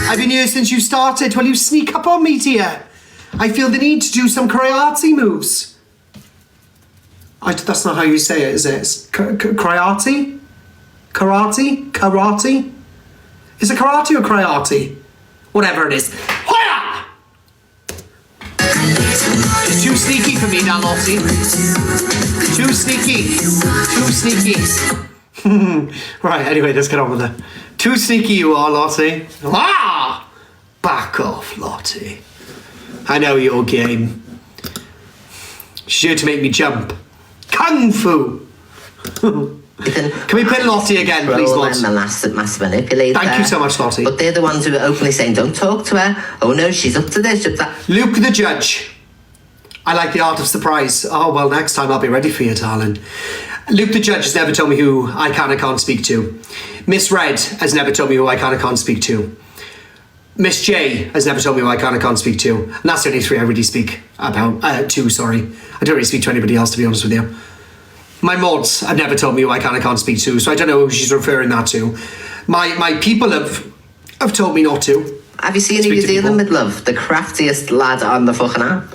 I've been here since you started. Will you sneak up on me, dear? I feel the need to do some karate moves. That's not how you say it, is it? It's karate? Karate? Karate? Is it karate or karate? Whatever it is. Hoya! It's too sneaky for me now, Lottie. Too sneaky. Too sneaky. Right, anyway, let's get on with it. Too sneaky you are, Lottie. Ah! Back off, Lottie. I know your game. She's here to make me jump. Kung Fu! Can we pin Lottie again, please, Lottie? Massive manipulator. Thank you so much, Lottie. But they're the ones who are openly saying, don't talk to her. Oh no, she's up to this, up to that. Luke the Judge. I like the art of surprise. Oh, well, next time I'll be ready for you, darling. Luke the Judge has never told me who I can and can't speak to. Miss Red has never told me who I can and can't speak to. Miss J has never told me who I can and can't speak to. And that's the only three I really speak about. Two, sorry. I don't really speak to anybody else, to be honest with you. My mods have never told me who I can and can't speak to, so I don't know who she's referring that to. My people have told me not to. Have you seen who you're dealing with, love? The craftiest lad on the fucking app.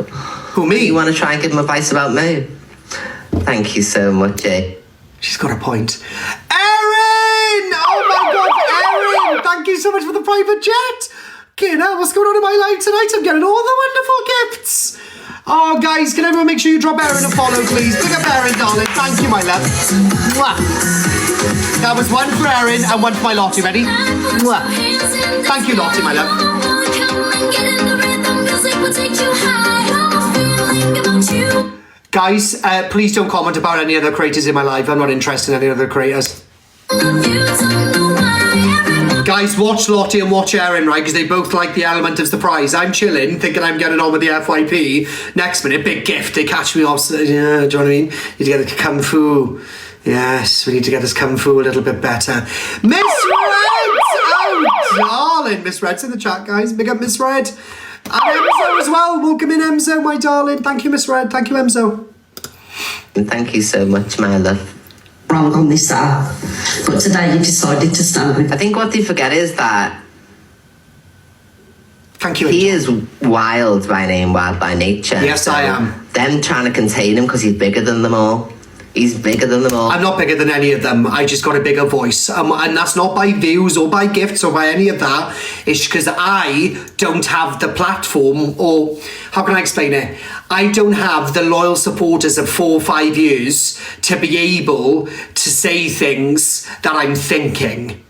Who, me? You want to try and give him advice about me? Thank you so much, Jay. She's got a point. Erin! Oh my God, Erin! Thank you so much for the private jet. Okay, now what's going on in my life tonight? I'm getting all the wonderful gifts. Oh, guys, can everyone make sure you drop Erin a follow, please? Big up Erin, darling. Thank you, my love. Mwah. That was one for Erin and one for my Lottie. Ready? Mwah. Thank you, Lottie, my love. Guys, please don't comment about any other creators in my life. I'm not interested in any other creators. Guys, watch Lottie and watch Erin, right? Because they both like the element of surprise. I'm chilling, thinking I'm getting on with the FYP. Next minute, big gift. They catch me off. Yeah, do you know what I mean? Need to get the Kung Fu. Yes, we need to get this Kung Fu a little bit better. Miss Red! Oh, darling. Miss Red's in the chat, guys. Big up Miss Red. And Emzo as well. Welcome in, Emzo, my darling. Thank you, Miss Red. Thank you, Emzo. And thank you so much, my love. Wrong on this app, but today you decided to stand with. I think what they forget is that thank you. He is wild by name, wild by nature. Yes, so I am. Them trying to contain him because he's bigger than them all. He's bigger than them all. I'm not bigger than any of them. I just got a bigger voice. And that's not by views or by gifts or by any of that. It's because I don't have the platform, or how can I explain it? I don't have the loyal supporters of 4 or 5 years to be able to say things that I'm thinking.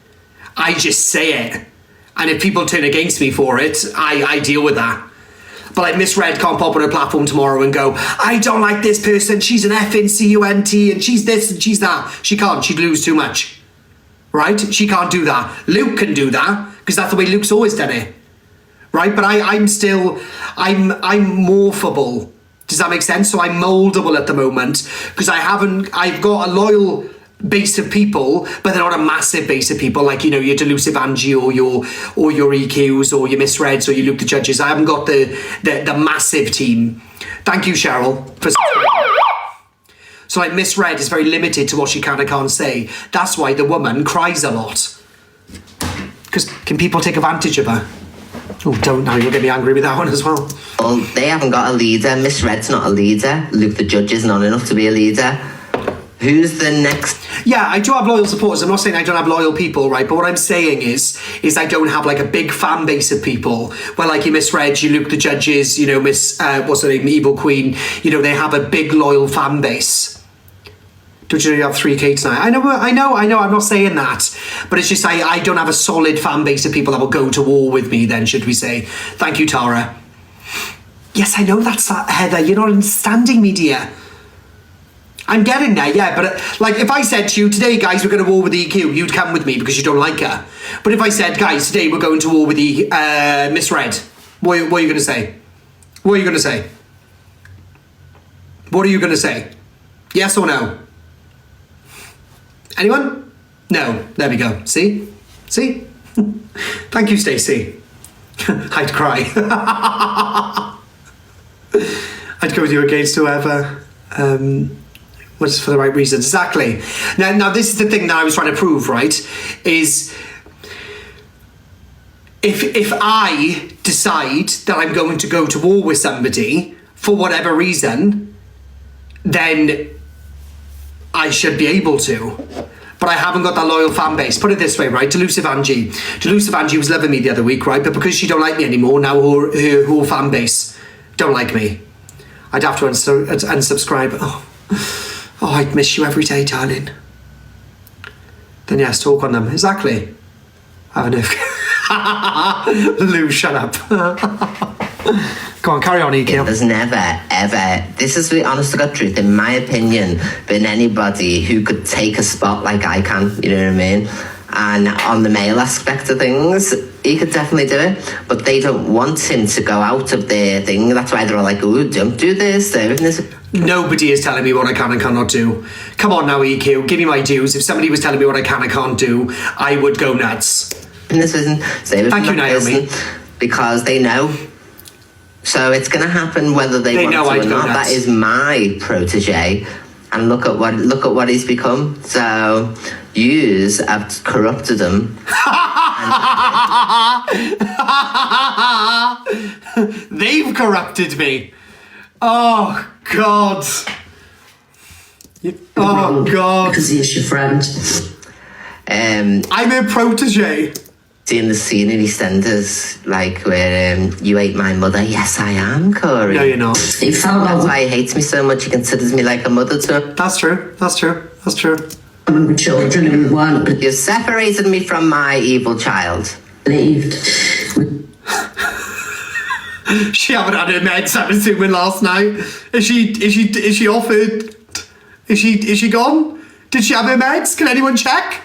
I just say it. And if people turn against me for it, I deal with that. But like Miss Red can't pop on a platform tomorrow and go, I don't like this person, she's an effing cunt and she's this and she's that. She can't, she'd lose too much. Right? She can't do that. Luke can do that, because that's the way Luke's always done it. Right? But I'm morphable. Does that make sense? So I'm moldable at the moment, because I've got a loyal base of people, but they're not a massive base of people like, you know, your Delusive Angie or your EQs or your Miss Reds or your Luke the Judges. I haven't got the massive team. Thank you, Cheryl, for subscribing. So like Miss Red is very limited to what she can and can't say. That's why the woman cries a lot. Because can people take advantage of her? Oh, don't now, you'll get me angry with that one as well. Well, they haven't got a leader. Miss Red's not a leader. Luke the Judge is not enough to be a leader. Who's the next? Yeah, I do have loyal supporters. I'm not saying I don't have loyal people, right? But what I'm saying is I don't have like a big fan base of people. Well, like you Miss Reg, you Luke the Judges, you know, Miss, what's her name, Evil Queen. You know, they have a big loyal fan base. Don't you know you have 3K tonight? I know, I'm not saying that. But it's just I don't have a solid fan base of people that will go to war with me then, should we say. Thank you, Tara. Yes, I know that's that, Heather. You're not understanding me, dear. I'm getting there, yeah, but like if I said to you, today, guys, we're going to war with the EQ, you'd come with me because you don't like her. But if I said, guys, today we're going to war with the Miss Red, what are you going to say? What are you going to say? What are you going to say? Yes or no? Anyone? No. There we go. See? See? Thank you, Stacey. I'd cry. I'd go with you against whoever. Was for the right reasons. Exactly. Now this is the thing that I was trying to prove, right? Is if I decide that I'm going to go to war with somebody for whatever reason, then I should be able to. But I haven't got that loyal fan base. Put it this way, right? Delusive Angie was loving me the other week, right? But because she don't like me anymore, now her whole fan base don't like me. I'd have to unsubscribe. Oh, I'd miss you every day, darling. Then yes, talk on them. Exactly. I don't know. Lou, shut up. Go on, carry on, EQ. There's never, ever, this is the honest to God truth, in my opinion, been anybody who could take a spot like I can, you know what I mean? And on the male aspect of things, he could definitely do it, but they don't want him to go out of their thing. That's why they're all like, oh, don't do this. Nobody is telling me what I can and cannot do. Come on now, EQ, give me my dues. If somebody was telling me what I can and can't do, I would go nuts. And this isn't. Thank you, Naomi. Because they know. So it's going to happen whether they want to or not. That is my protege, and look at what he's become. So yous have corrupted him. They've corrupted me. Oh God. Oh God. Because he's your friend. I'm a protege. Seeing the scene in EastEnders, like where you ate my mother. Yes, I am, Corie. No, you're not. He found out why he hates me so much. He considers me like a mother to him. That's true. That's true. That's true. With children and one. You separated me from my evil child. Believed. She haven't had her meds, I'm assuming, last night. Is she offered? Is she gone? Did she have her meds? Can anyone check?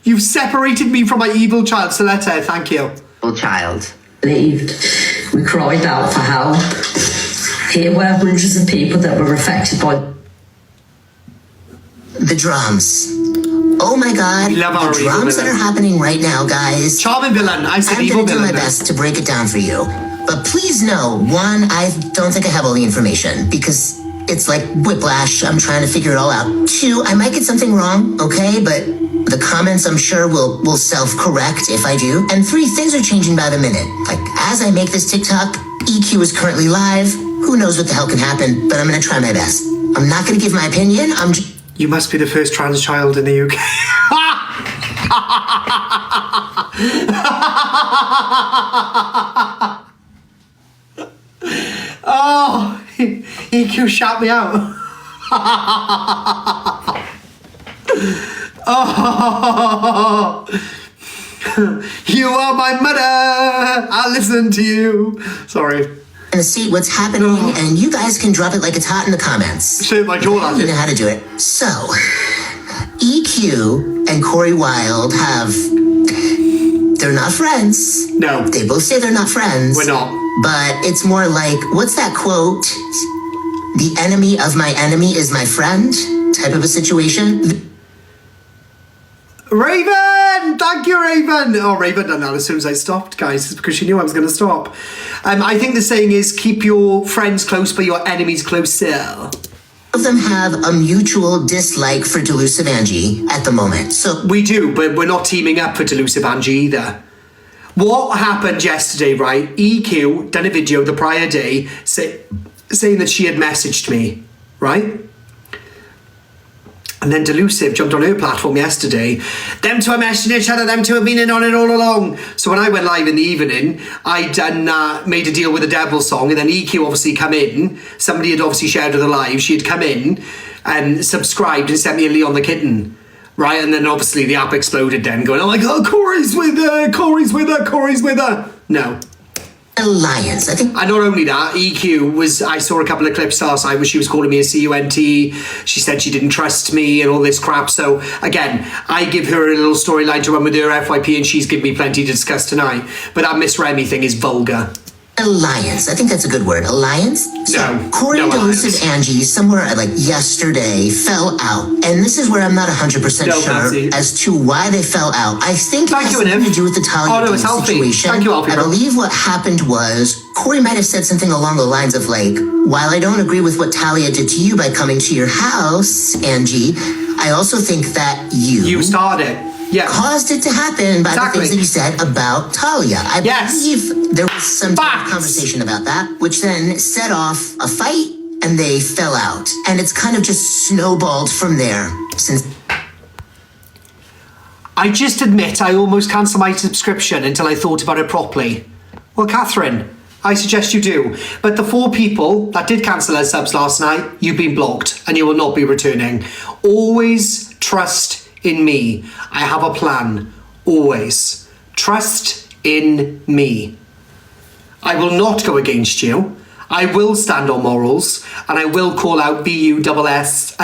You've separated me from my evil child, Soletta, thank you. Evil child. Believed. We cried out for help. Here were hundreds of people that were affected by the drums. Oh my God, the drums that are happening right now, guys. Charming villain, I said evil villain. I'm gonna do my best to break it down for you. But please know, one, I don't think I have all the information because it's like whiplash. I'm trying to figure it all out. Two, I might get something wrong, okay? But the comments I'm sure will self-correct if I do. And three, things are changing by the minute. Like as I make this TikTok, EQ is currently live. Who knows what the hell can happen, but I'm gonna try my best. I'm not going to give my opinion. You must be the first trans child in the UK. Oh, EQ shout me out. Oh, you are my mother. I'll listen to you. Sorry. And see what's happening, and you guys can drop it like it's hot in the comments. Shit, my jaw. You know how to do it. So, EQ and Corie Wilde they're not friends. No. They both say they're not friends. We're not. But it's more like, what's that quote? The enemy of my enemy is my friend type of a situation. Raven! Thank you, Raven! Oh, Raven done that as soon as I stopped, guys. It's because she knew I was going to stop. I think the saying is, keep your friends close, but your enemies closer. Of them have a mutual dislike for Delusive Angie at the moment. So we do, but we're not teaming up for Delusive Angie either. What happened yesterday, right? EQ done a video the prior day saying that she had messaged me, right? And then Delusive jumped on her platform yesterday. Them two are messaging each other, them two have been in on it all along. So when I went live in the evening, I done made a deal with the Devil song, and then EQ obviously come in. Somebody had obviously shared with her live. She had come in and subscribed and sent me a Leon the Kitten. Right, and then obviously the app exploded then, going, oh my God, Corie's with her, Corie's with her, Corie's with her. No. Alliance, I think. And not only that, EQ was, I saw a couple of clips last night where she was calling me a CUNT. She said she didn't trust me and all this crap. So again, I give her a little storyline to run with her FYP, and she's given me plenty to discuss tonight. But that Miss Remy thing is vulgar. Alliance, I think that's a good word. Alliance? So, no. Corie and Delusive alliance. Angie, somewhere like yesterday, fell out. And this is where I'm not 100% sure as to why they fell out. I think it has something to do with the Talia situation. Thank you, Alfie, I believe what happened was Corie might have said something along the lines of like, while I don't agree with what Talia did to you by coming to your house, Angie, I also think that you started it. Yeah. Caused it to happen by the things that you said about Talia. I believe there was some conversation about that, which then set off a fight, and they fell out. And it's kind of just snowballed from there since. I just admit I almost cancelled my subscription until I thought about it properly. Well, Catherine, I suggest you do. But the 4 people that did cancel their subs last night, you've been blocked and you will not be returning. Always trust in me. I have a plan. Always. Trust in me. I will not go against you. I will stand on morals, and I will call out BULLSHIT.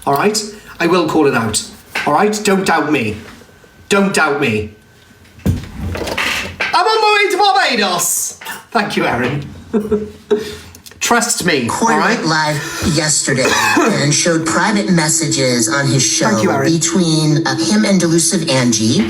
All right? I will call it out. All right? Don't doubt me. Don't doubt me. I'm on my way to Barbados. Thank you, Erin. Trust me. Corie went live yesterday and showed private messages on his show between him and Delusive Angie.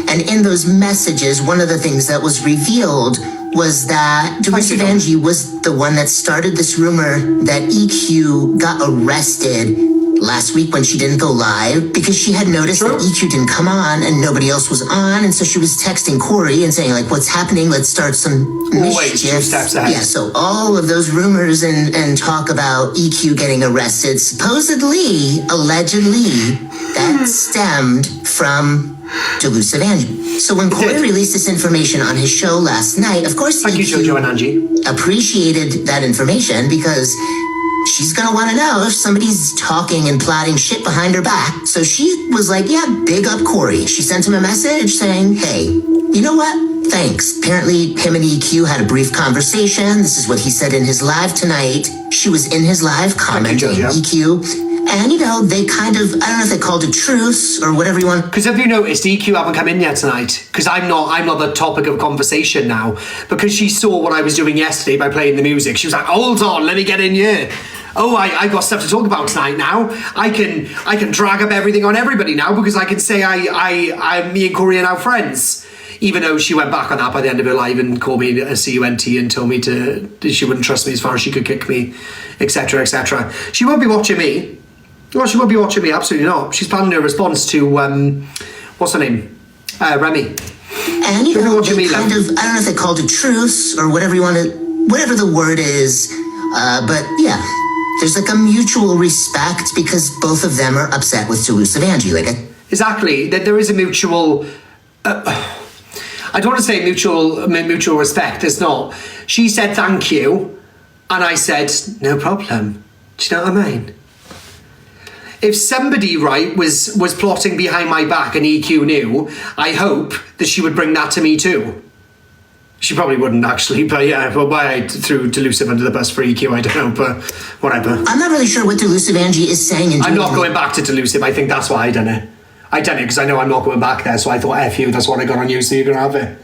And in those messages, one of the things that was revealed was that Delusive Angie was the one that started this rumor that EQ got arrested last week when she didn't go live because she had noticed that EQ didn't come on and nobody else was on, and so she was texting Corie and saying like, what's happening, let's start some mischief. 2 steps ahead. Yeah, so all of those rumors and talk about EQ getting arrested, supposedly, allegedly, that stemmed from Delusive Angie. So when Corie released this information on his show last night, of course EQ and Angie appreciated that information because she's gonna want to know if somebody's talking and plotting shit behind her back. So she was like, yeah, big up Corie. She sent him a message saying, hey, you know what? Thanks. Apparently him and EQ had a brief conversation. This is what he said in his live tonight. She was in his live commenting, EQ. And, you know, they kind of, I don't know if they called a truce or whatever you want. Because have you noticed EQ haven't come in yet tonight? Because I'm not the topic of conversation now. Because she saw what I was doing yesterday by playing the music. She was like, hold on, let me get in here. Oh, I got stuff to talk about tonight now. I can drag up everything on everybody now because I can say me and Corie are now friends. Even though she went back on that by the end of her live and called me a CUNT and told me she wouldn't trust me as far as she could kick me, etc., etc. She won't be watching me. Well, she won't be watching me, absolutely not. She's planning her response to, what's her name? Remy. And, you know, they kind of, I don't know if they called a truce or whatever you want to, whatever the word is, but yeah. there's like a mutual respect because both of them are upset with delusive Angie. Exactly. There is a mutual. I don't want to say mutual respect. There's not. She said thank you, and I said no problem. Do you know what I mean? If somebody, right, was plotting behind my back and EQ knew, I hope that she would bring that to me too. She probably wouldn't actually, but yeah, well, why I threw Delusive under the bus for EQ, I don't know, but whatever. I'm not really sure what Delusive Angie is saying. And I'm not going back to Delusive. I think that's why I done it. I done it because I know I'm not going back there, so I thought, F you, that's what I got on you, so you're going to have it.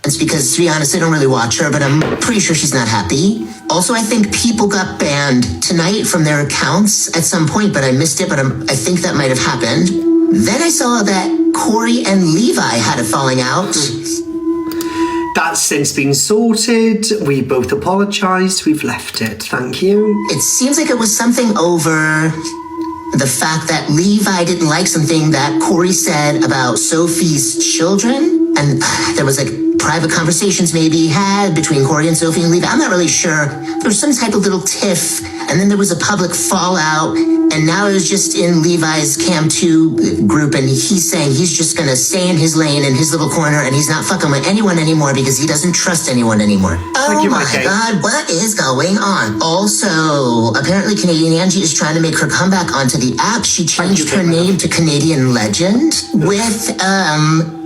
It's because, to be honest, I don't really watch her, but I'm pretty sure she's not happy. Also, I think people got banned tonight from their accounts at some point, but I missed it, but I think that might have happened. Then I saw that Corie and Levi had a falling out. That's since been sorted. We both apologised. We've left it. Thank you. It seems like it was something over the fact that Levi didn't like something that Corie said about Sophie's children. And there was like private conversations maybe had between Corie and Sophie and Levi. I'm not really sure. There was some type of little tiff. And then there was a public fallout. And now it was just in Levi's Cam 2 group. And he's saying he's just going to stay in his lane, in his little corner. And he's not fucking with anyone anymore because he doesn't trust anyone anymore. Oh my God, what is going on? Also, apparently Canadian Angie is trying to make her comeback onto the app. She changed her name to Canadian Legend with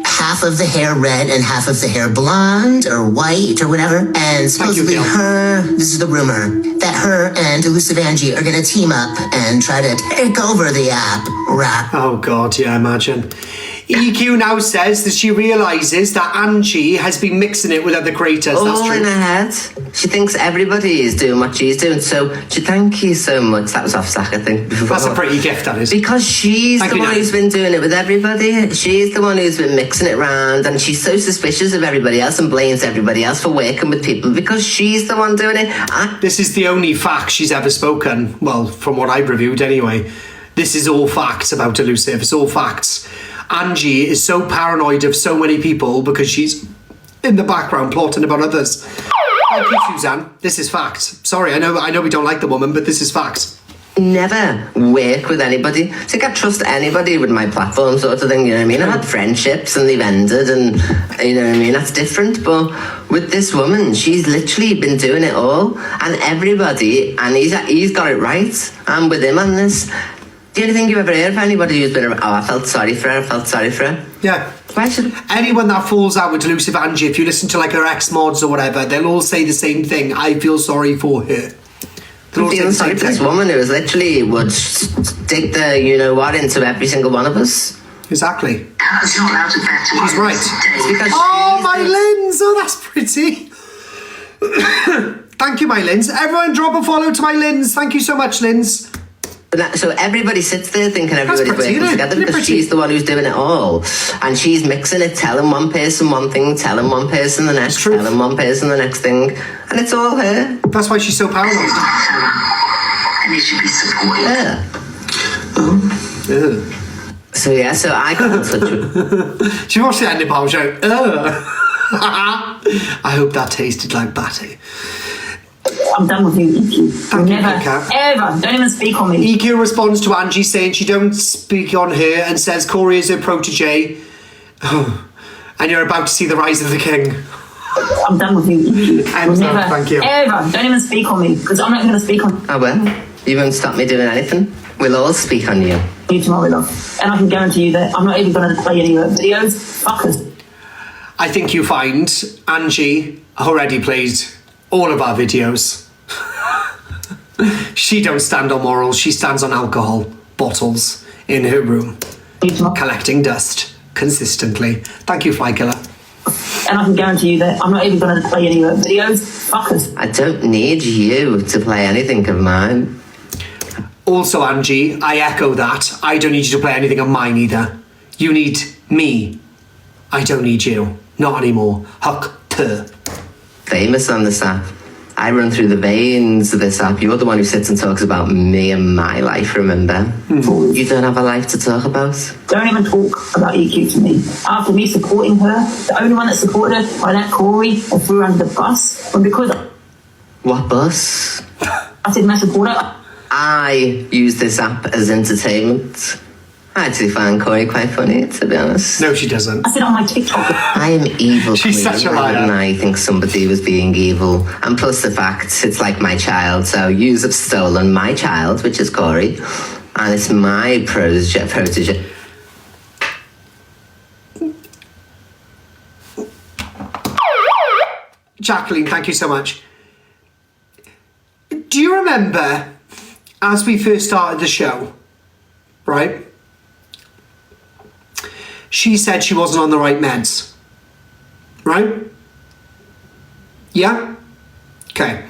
half of the hair red and half of the hair blonde or white or whatever. And supposedly this is the rumor, that her and Delusive Angie are going to team up and try to take over the app. Oh God, yeah, imagine. EQ now says that she realises that Angie has been mixing it with other creators. That's All true. in her head. She thinks everybody is doing what she's doing. So thank you so much. That was off Sack, I think. That's a pretty gift, that is. Because she's the one who's been doing it with everybody. She's the one who's been mixing it around, and she's so suspicious of everybody else and blames everybody else for working with people because she's the one doing it. This is the only fact she's ever spoken. Well, from what I've reviewed anyway. This is all facts about Delusive. It's all facts. Angie is so paranoid of so many people because she's in the background plotting about others. Thank you, Suzanne. This is fact. Sorry, I know we don't like the woman, but this is fact. Never work with anybody. So I can't trust anybody with my platform sort of thing, you know what I mean? I've had friendships and they've ended and, you know what I mean? That's different. But with this woman, she's literally been doing it all. And everybody, and he's got it right. I'm with him on this. Do you think you've ever heard of anybody who's been, I felt sorry for her, Yeah. Anyone that falls out with Delusive Angie, if you listen to like her ex-mods or whatever, they'll all say the same thing. I feel sorry for her. I'm feeling sorry for this woman who would dig the you-know-what into every single one of us. Exactly. She's not allowed to bet. She's right. It's my Linz! Oh, that's pretty. Thank you, my Linz. Everyone drop a follow to my Linz. Thank you so much, Linz. So everybody sits there thinking everybody's working together because she's the one who's doing it all. And she's mixing it, telling one person one thing, telling one person the next, telling one person the next thing. And it's all her. That's why she's so paranoid. And it should be supported. So yeah, so I got in touch with... She watched the ending part show. I hope that tasted like batty. I'm done with you, EQ. Ever. Don't even speak on me. EQ responds to Angie saying she don't speak on her and says Corie is her protege. And you're about to see the rise of the king. I'm done with you, EQ. Thank you. Ever. Don't even speak on me because I'm not going to speak on. Oh well, you won't stop me doing anything. We'll all speak on you. You tomorrow, love. And I can guarantee you that I'm not even going to play any of the videos. Fuckers. I think you find Angie already played all of our videos. She don't stand on morals, she stands on alcohol bottles in her room, collecting dust consistently. Thank you, Fly Killer. And I can guarantee you that I'm not even going to play any of the videos. Fuckers. I don't need you to play anything of mine. Also, Angie, I echo that. I don't need you to play anything of mine either. You need me. I don't need you. Not anymore. Huck ter. Famous on this app. I run through the veins of this app. You're the one who sits and talks about me and my life, remember? You don't have a life to talk about. Don't even talk about EQ to me. After me supporting her, the only one that supported her, I let Corie and threw her under the bus. And because... What bus? I said, my supporter. I use this app as entertainment. I actually find Corie quite funny, to be honest. No, she doesn't. I said it on my TikTok. I am evil. She's Queen. such a Why liar. wouldn't I think somebody was being evil? And plus the fact it's like my child, so you have stolen my child, which is Corie, and it's my protege. Jacqueline, thank you so much. Do you remember, as we first started the show, right? She said she wasn't on the right meds, right? Yeah? Okay.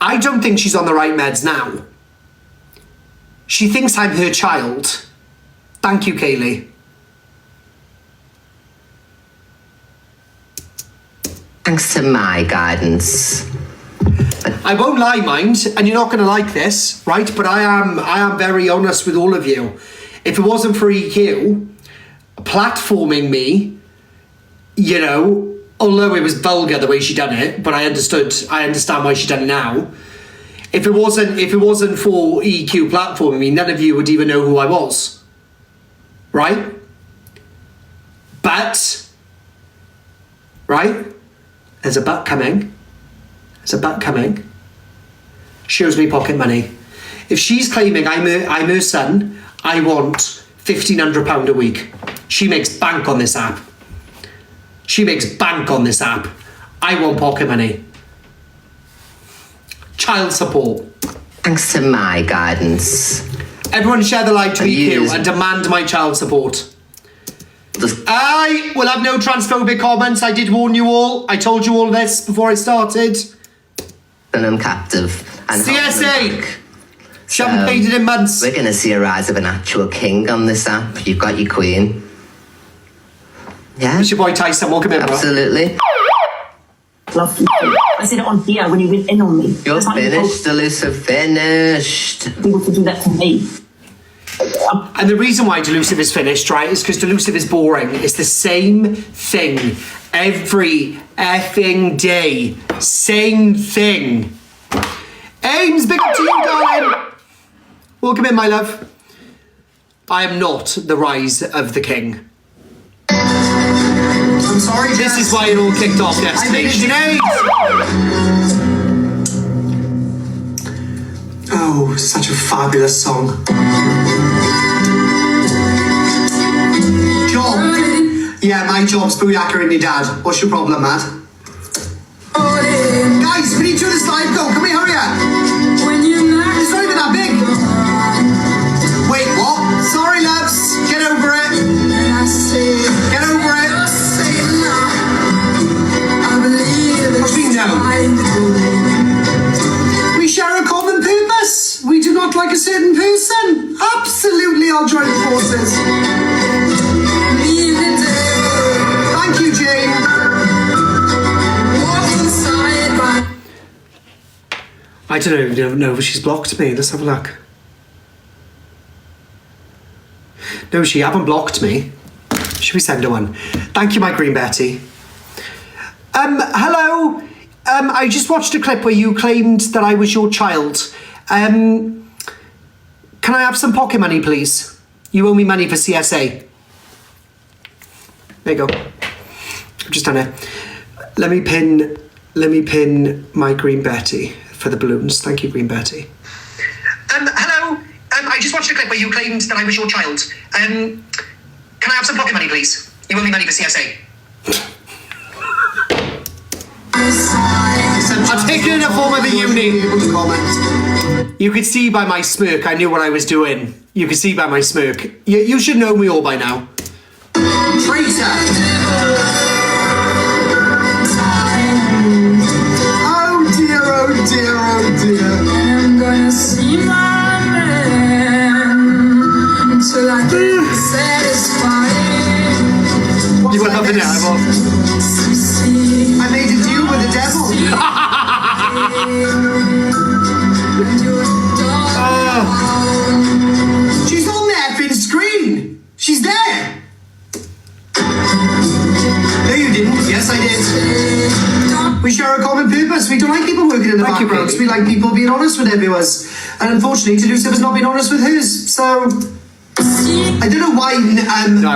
I don't think she's on the right meds now. She thinks I'm her child. Thank you, Kaylee. Thanks to my guidance. I won't lie, mind, and you're not going to like this, right? But I am very honest with all of you. If it wasn't for EQ platforming me, you know, although it was vulgar the way she done it, but I understand why she done it now. If it wasn't for EQ platforming me, none of you would even know who I was, right? But, right? There's a but coming. There's a but coming. She owes me pocket money. If she's claiming I'm her son, I want £1,500 a week. She makes bank on this app. She makes bank on this app. I want pocket money. Child support. Thanks to my guidance. Everyone share the live to EQ and demand my child support. I will have no transphobic comments. I did warn you all. I told you all this before I started. And I'm captive. And CSA! She haven't paid it in months. We're going to see a rise of an actual king on this app. You've got your queen. Yeah? It's your boy Tyson. Welcome in, bro. Absolutely. Love you. I said it on here when you went in on me. You're finished, Elusive. Finished. People to do that to me. And the reason why Delusive is finished, right, is because Delusive is boring. It's the same thing every effing day. Same thing. Ames, big up to you, darling. Welcome in, my love. I am not the rise of the king. I'm sorry, This is why it all kicked off yesterday. Sinead! Oh, such a fabulous song. Job. Yeah, my job's booyaka and your dad. What's your problem, Matt? Guys, we need to do this live. Go, can we hurry up? It's not even that big. Wait, what? Sorry, loves. Get over it. Get over it. What do you know? We share a common purpose. We do not like a certain person. Absolutely, I'll join forces. Thank you, Jane. I don't know if she's blocked me. Let's have a look. No, she haven't blocked me. Should we send her one? Thank you, my green Betty. Hello. I just watched a clip where you claimed that I was your child. Can I have some pocket money, please? You owe me money for CSA. There you go. I've just done it. Let me pin my green Betty for the balloons. Thank you, green Betty. Hello. I just watched a clip where you claimed that I was your child. Can I have some pocket money, please? You owe me money for CSA. I'm taking in a form of the uni. You could see by my smirk, I knew what I was doing. You could see by my smirk. You should know me all by now. Traitor! Oh dear, oh dear, oh dear. I'm gonna see my man until I get satisfied. You were loving it, I was. I made a deal with the devil. She's on the effing screen. She's there. No, you didn't. Yes, I did. We share a common purpose. We don't like people working in the background. We like people being honest with their viewers. And unfortunately, Delusive has not been honest with hers. So I don't know why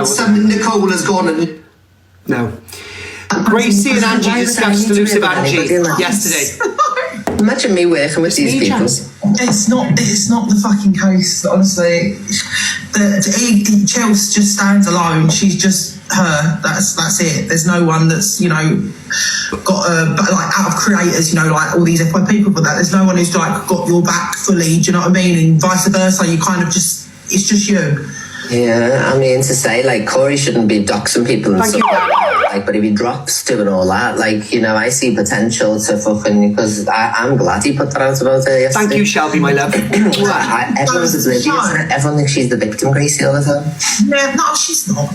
some Nicole has gone and... No. Gracie and Angie discussed Delusive Angie yesterday. Imagine me working with these people. It's not the fucking case, honestly. Chelsea just stands alone. She's just her. That's it. There's no one that's, you know, got like out of creators, you know, like all these FYP people, but there's no one who's like got your back fully. Do you know what I mean? And vice versa. You kind of just, it's just you. Yeah, I mean, to say, like, Corie shouldn't be doxing people and stuff like, but if he drops doing all that, like, you know, I see potential to fucking, because I'm glad he put that out about her yesterday. Thank you, Shelby, my love. Everyone's oblivious. Everyone thinks she's the victim, Gracie, all the time. Yeah, no, she's not.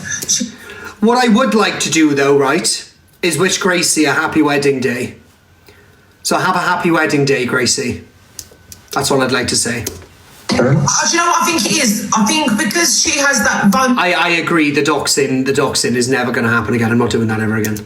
What I would like to do, though, right, is wish Gracie a happy wedding day. So have a happy wedding day, Gracie. That's all I'd like to say. Do you know what I think it is? I think because she has that I agree, the doxing is never going to happen again. I'm not doing that ever again.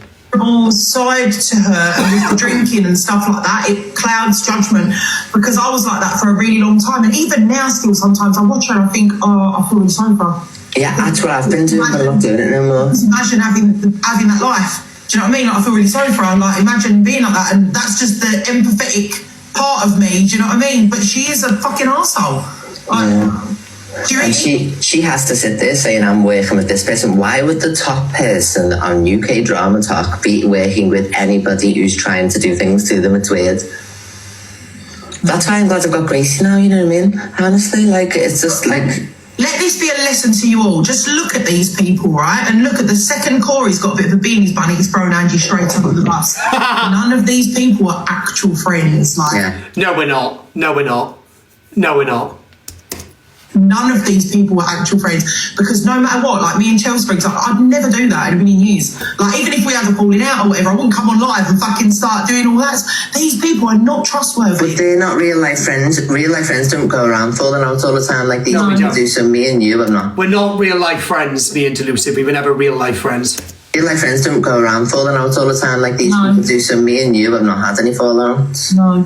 Side to her, and with the drinking and stuff like that, it clouds judgment, because I was like that for a really long time, and even now still sometimes I watch her and I think, oh, I feel really sorry for her. Yeah, that's what I've been doing, but I'm not doing it no more. Imagine having that life. Do you know what I mean? Like, I feel really sorry for her. Like, imagine being like that, and that's just the empathetic part of me. Do you know what I mean? But she is a fucking arsehole. And she has to sit there saying, I'm working with this person. Why would the top person on UK Drama Talk be working with anybody who's trying to do things to them? It's weird. That's why I'm glad I've got Gracie now, you know what I mean? Honestly, like, it's just like... Let this be a lesson to you all. Just look at these people, right? And look at the second Corey's got a bit of a beanie's bunny, he's thrown Angie straight under the bus. None of these people are actual friends. Like, yeah. No, we're not. No, we're not. No, we're not. None of these people were actual friends, because no matter what, like me and Chelsea, for example, I'd never do that in a million years. Like, even if we had a falling out or whatever, I wouldn't come on live and fucking start doing all that. These people are not trustworthy. But they're not real life friends. Real life friends don't go around falling out all the time like these people do. So me and you, I'm not. We're not real life friends, me and Delusive. We were never real life friends. Real life friends don't go around falling out all the time like these people do. So me and you have not had any fallouts. No.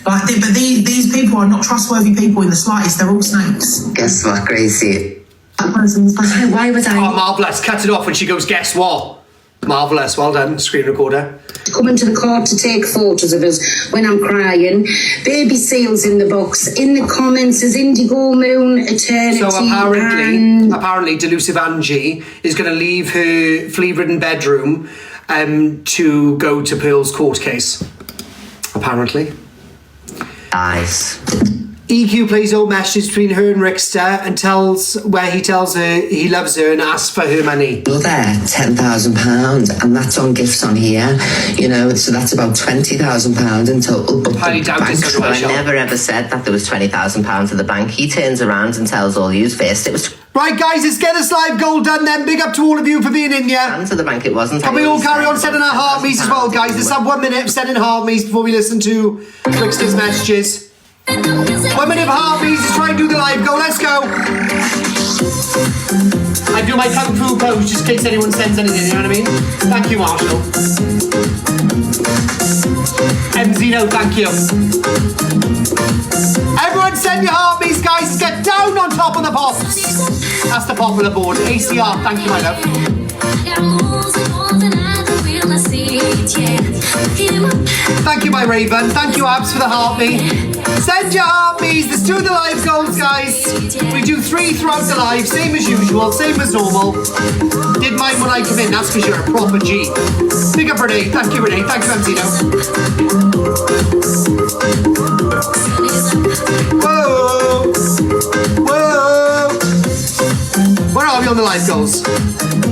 Like, but these people are not trustworthy people in the slightest. They're all snakes. Guess what, Gracie? Why would I? Oh, marvellous. Cut it off when she goes, guess what? Marvellous. Well done, screen recorder. Coming to the court to take photos of us when I'm crying. Baby seals in the box. In the comments is Indigo Moon, Eternity. So apparently Delusive Angie is going to leave her flea-ridden bedroom to go to Pearl's court case. Apparently. Nice. EQ plays old messages between her and Rickster and tells her he loves her and asks for her money. Well, there, £10,000, and that's on gifts on here, you know, so that's about £20,000 in total. But I never ever said that there was £20,000 in the bank. He turns around and tells all you first it was. Right, guys, let's get this live goal done then. Big up to all of you for being in here. And to the bank it wasn't. Can we all carry on sending our heartbeats as well, guys? Let's have 1 minute of sending heartbeats before we listen to Rickster's messages. 1 minute of heartbeats. Let's try and do the live goal. Let's go. I do my kung fu pose just in case anyone sends anything, you know what I mean? Thank you, Marshall. Zeno, thank you. Everyone send your heartbeats, guys. Get down on top of the pops. That's the popular board. ACR, thank you, my love. Thank you, my Raven. Thank you, Abs, for the heartbeat. Send your heartbeats. Let's do the live goals, guys. We do 3 throughout the live, same as usual, same as normal. Did mine when I come in. That's because you're a proper G. Big up, Renee. Thank you, Renee. Thank you, Anzino. Whoa. Whoa. Where are we on the live goals?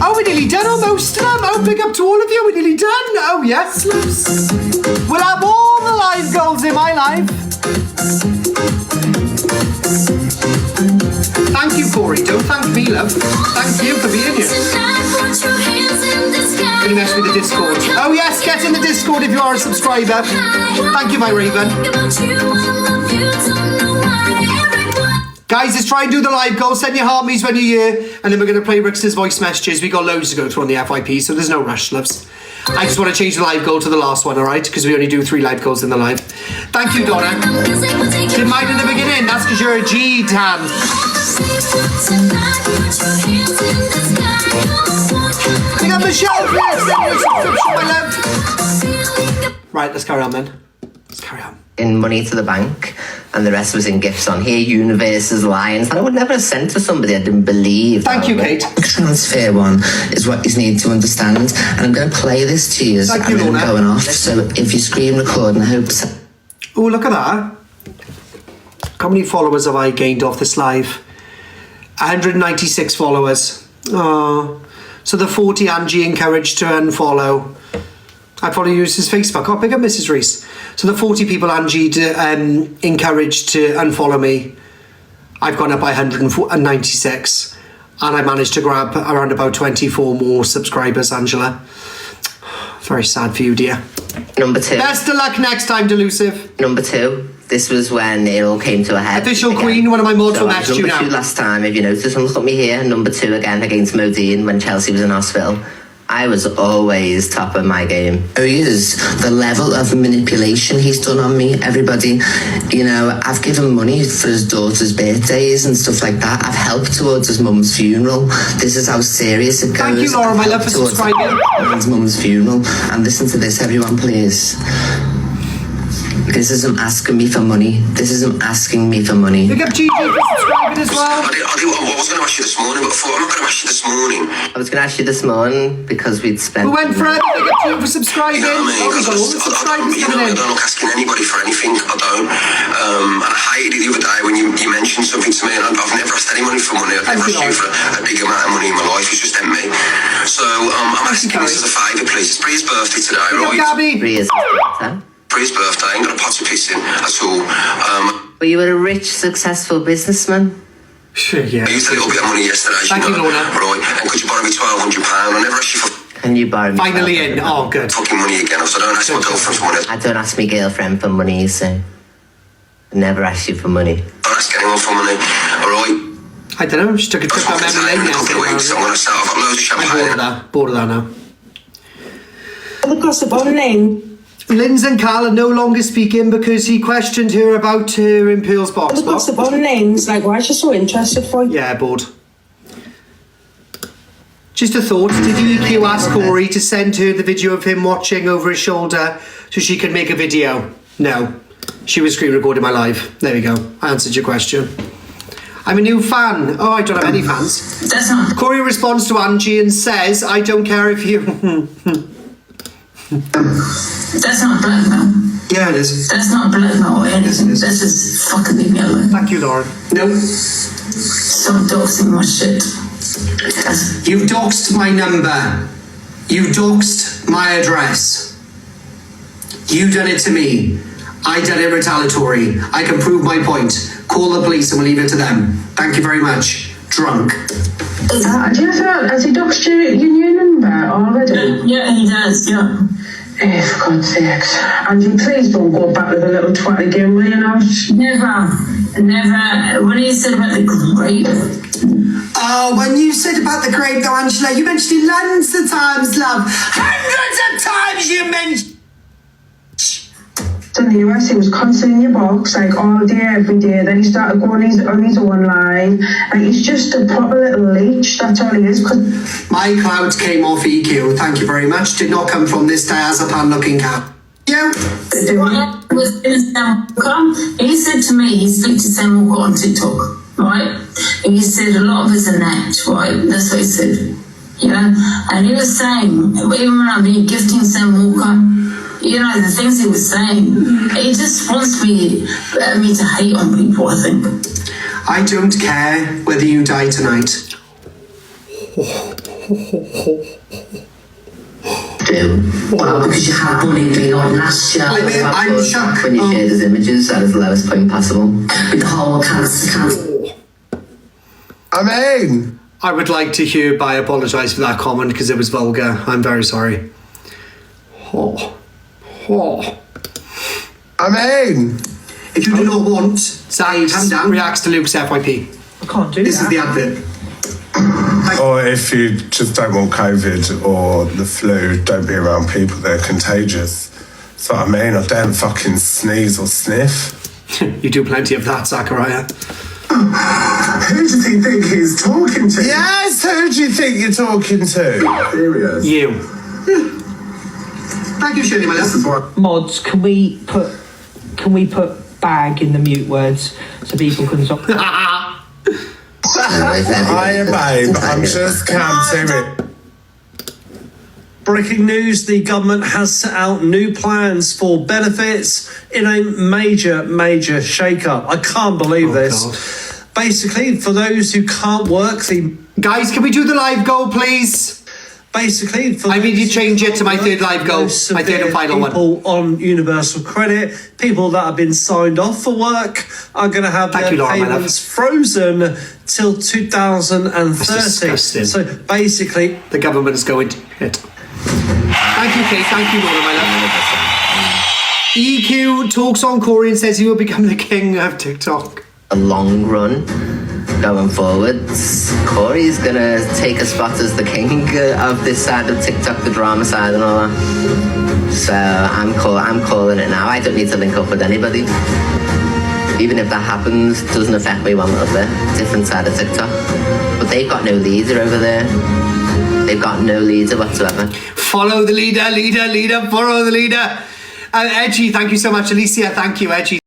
Oh, we're nearly done on most of them. Oh, big up to all of you. We're nearly done. Oh, yes, loves. We'll have all the live goals in my life. Thank you, Corie. Don't thank me, love. Thank you for being here. Can you mess with the Discord? Oh, yes, get in the Discord if you are a subscriber. Thank you, my Raven. Guys, let's try and do the live goal. Send your heartbeats when you're here. And then we're going to play Rickster's voice messages. We got loads to go through on the FYP, so there's no rush, loves. I just want to change the live goal to the last one, alright? Because we only do 3 live goals in the live. Thank you, Donna. Didn't mind in the beginning, that's because you're a G, Tan. We got Michelle, please. Send your subscription, my love. Right, let's carry on then. Let's carry on. In money to the bank, and the rest was in gifts on here, universes, lines that I would never have sent to somebody I didn't believe. Thank you, Kate. The transfer one is what you need to understand, and I'm going to play this to you, and then I'm going off. So if you screen record, and I hope so. Oh, look at that. How many followers have I gained off this live? 196 followers. Oh, so the 40 Angie encouraged to unfollow. I probably use his Facebook. Oh, pick up Mrs. Reese. So the 40 people Angie encouraged to unfollow me, I've gone up by 196. And I managed to grab around about 24 more subscribers, Angela. Very sad for you, dear. Number 2. Best of luck next time, Delusive. Number 2. This was when it all came to a head. Official again. Queen, one of my mods will match you now. Number 2 last time, if you notice, and look at me here. Number 2 again against Modine when Chelsea was in hospital. I was always top of my game. Oh, he is. The level of manipulation he's done on me, everybody. You know, I've given money for his daughter's birthdays and stuff like that. I've helped towards his mum's funeral. This is how serious it goes. Thank you, Laura, my love, for subscribing. His mum's funeral. And listen to this, everyone, please. This isn't asking me for money. This isn't asking me for money. Pick up Gigi for subscribing as well. I was going to ask you this morning, but I thought I'm not going to ask you this morning. I was going to ask you this morning because we'd spent... We went for it. Pick up Gigi for subscribing. You know what I mean? I don't look asking anybody for anything. I don't. And I hated it the other day when you mentioned something to me, and I've never asked anyone for money. I've never asked you for a big amount of money in my life. It's just me. So I'm asking this as a favour, please. It's Bree's birthday today, right? Gabby. Bree's birthday. Bree's birthday. I ain't got a pot to piss in at all. But you were a rich, successful businessman. Yeah. I used a little bit of money yesterday, Thank you, Lorna. Right, and could you borrow me £1,200? I never asked you for... Can you borrow me? Finally in. Oh, good. Fucking money again, so I don't ask my girlfriend for money. I don't ask my girlfriend for money, you see. I never ask you for money. I don't ask anyone for money, alright? I don't know, she took a trip down memory lane yesterday. I'm going to start, I've got loads of champagne. Bored of that now. The gossip on name. Linz and Carl are no longer speaking because he questioned her about her in Pearl's box. The gossip on names, like, why is she so interested for? Yeah, bored. Just a thought, did EQ ask Corie to send her the video of him watching over his shoulder so she could make a video? No. She was screen recording my live. There we go. I answered your question. I'm a new fan. Oh, I don't have any fans. That's not... Corie responds to Angie and says, I don't care if you... That's not blackmail. Yeah, it is. That's not blackmail or anything. That's just fucking leave me alone. Thank you, Lauren. Nope. Stop doxing my shit. You've doxed my number. You've doxed my address. You done it to me. I done it retaliatory. I can prove my point. Call the police and we'll leave it to them. Thank you very much. Drunk. Do you feel, has he doxed your new number already? Yeah, he does, yeah. For God's sakes. Angie, please don't go back with a little twat again, will you not? Never. When you said about the grape. Oh, when you said about the grape though, Angela, you mentioned it loads of times, love. Hundreds of times you mentioned... In the US, he was constantly in your box, like all day, every day. Then he started going on his own line. Like, he's just a proper little leech, that's all he is. My clouds came off EQ, thank you very much. Did not come from this diazepam looking cat. Yeah. He said to me, he speaks to Sam Walker on TikTok, right? And he said a lot of us are that, right? That's what he said. Yeah. And he was saying, even when I've been gifting Sam Walker, you know, the things he was saying, he just wants me to hate on people, I think. I don't care whether you die tonight. Well, because you had bullying going on last year. I'm shocked. When you shared his images at the lowest point possible. With the whole cancer. I would like to hereby apologise for that comment because it was vulgar. I'm very sorry. If you do not want, Sage reacts to Luke's FYP. I can't do This is the advert. Or if you just don't want COVID or the flu, don't be around people that are contagious. That's what I mean. I don't fucking sneeze or sniff. You do plenty of that, Zachariah. Who does he think he's talking to? Yes, who do you think you're talking to? Serious. You. Thank you, Shirley, my lessons. Mods, can we put bag in the mute words so people can stop? Hiya, babe. I'm just counting it. Breaking news, the government has set out new plans for benefits in a major shake-up. I can't believe this. God. Basically, for those who can't work, Guys, can we do the live goal, please? Basically, for I need to change it to my third live goal, my third and final one. People on universal credit, people that have been signed off for work, are going to have their payments frozen till 2030. So basically, the government is going to hit. Thank you, Kate. Thank you, Laura, my love. EQ talks on Corie and says he will become the king of TikTok. A long run. Going forwards, Corey's gonna take a spot as the king of this side of TikTok, the drama side and all that. So I'm calling it now. I don't need to link up with anybody. Even if that happens, it doesn't affect me one little bit. Different side of TikTok. But they've got no leader over there. They've got no leader whatsoever. Follow the leader, follow the leader. Edgy, thank you so much. Alicia, thank you, Edgy.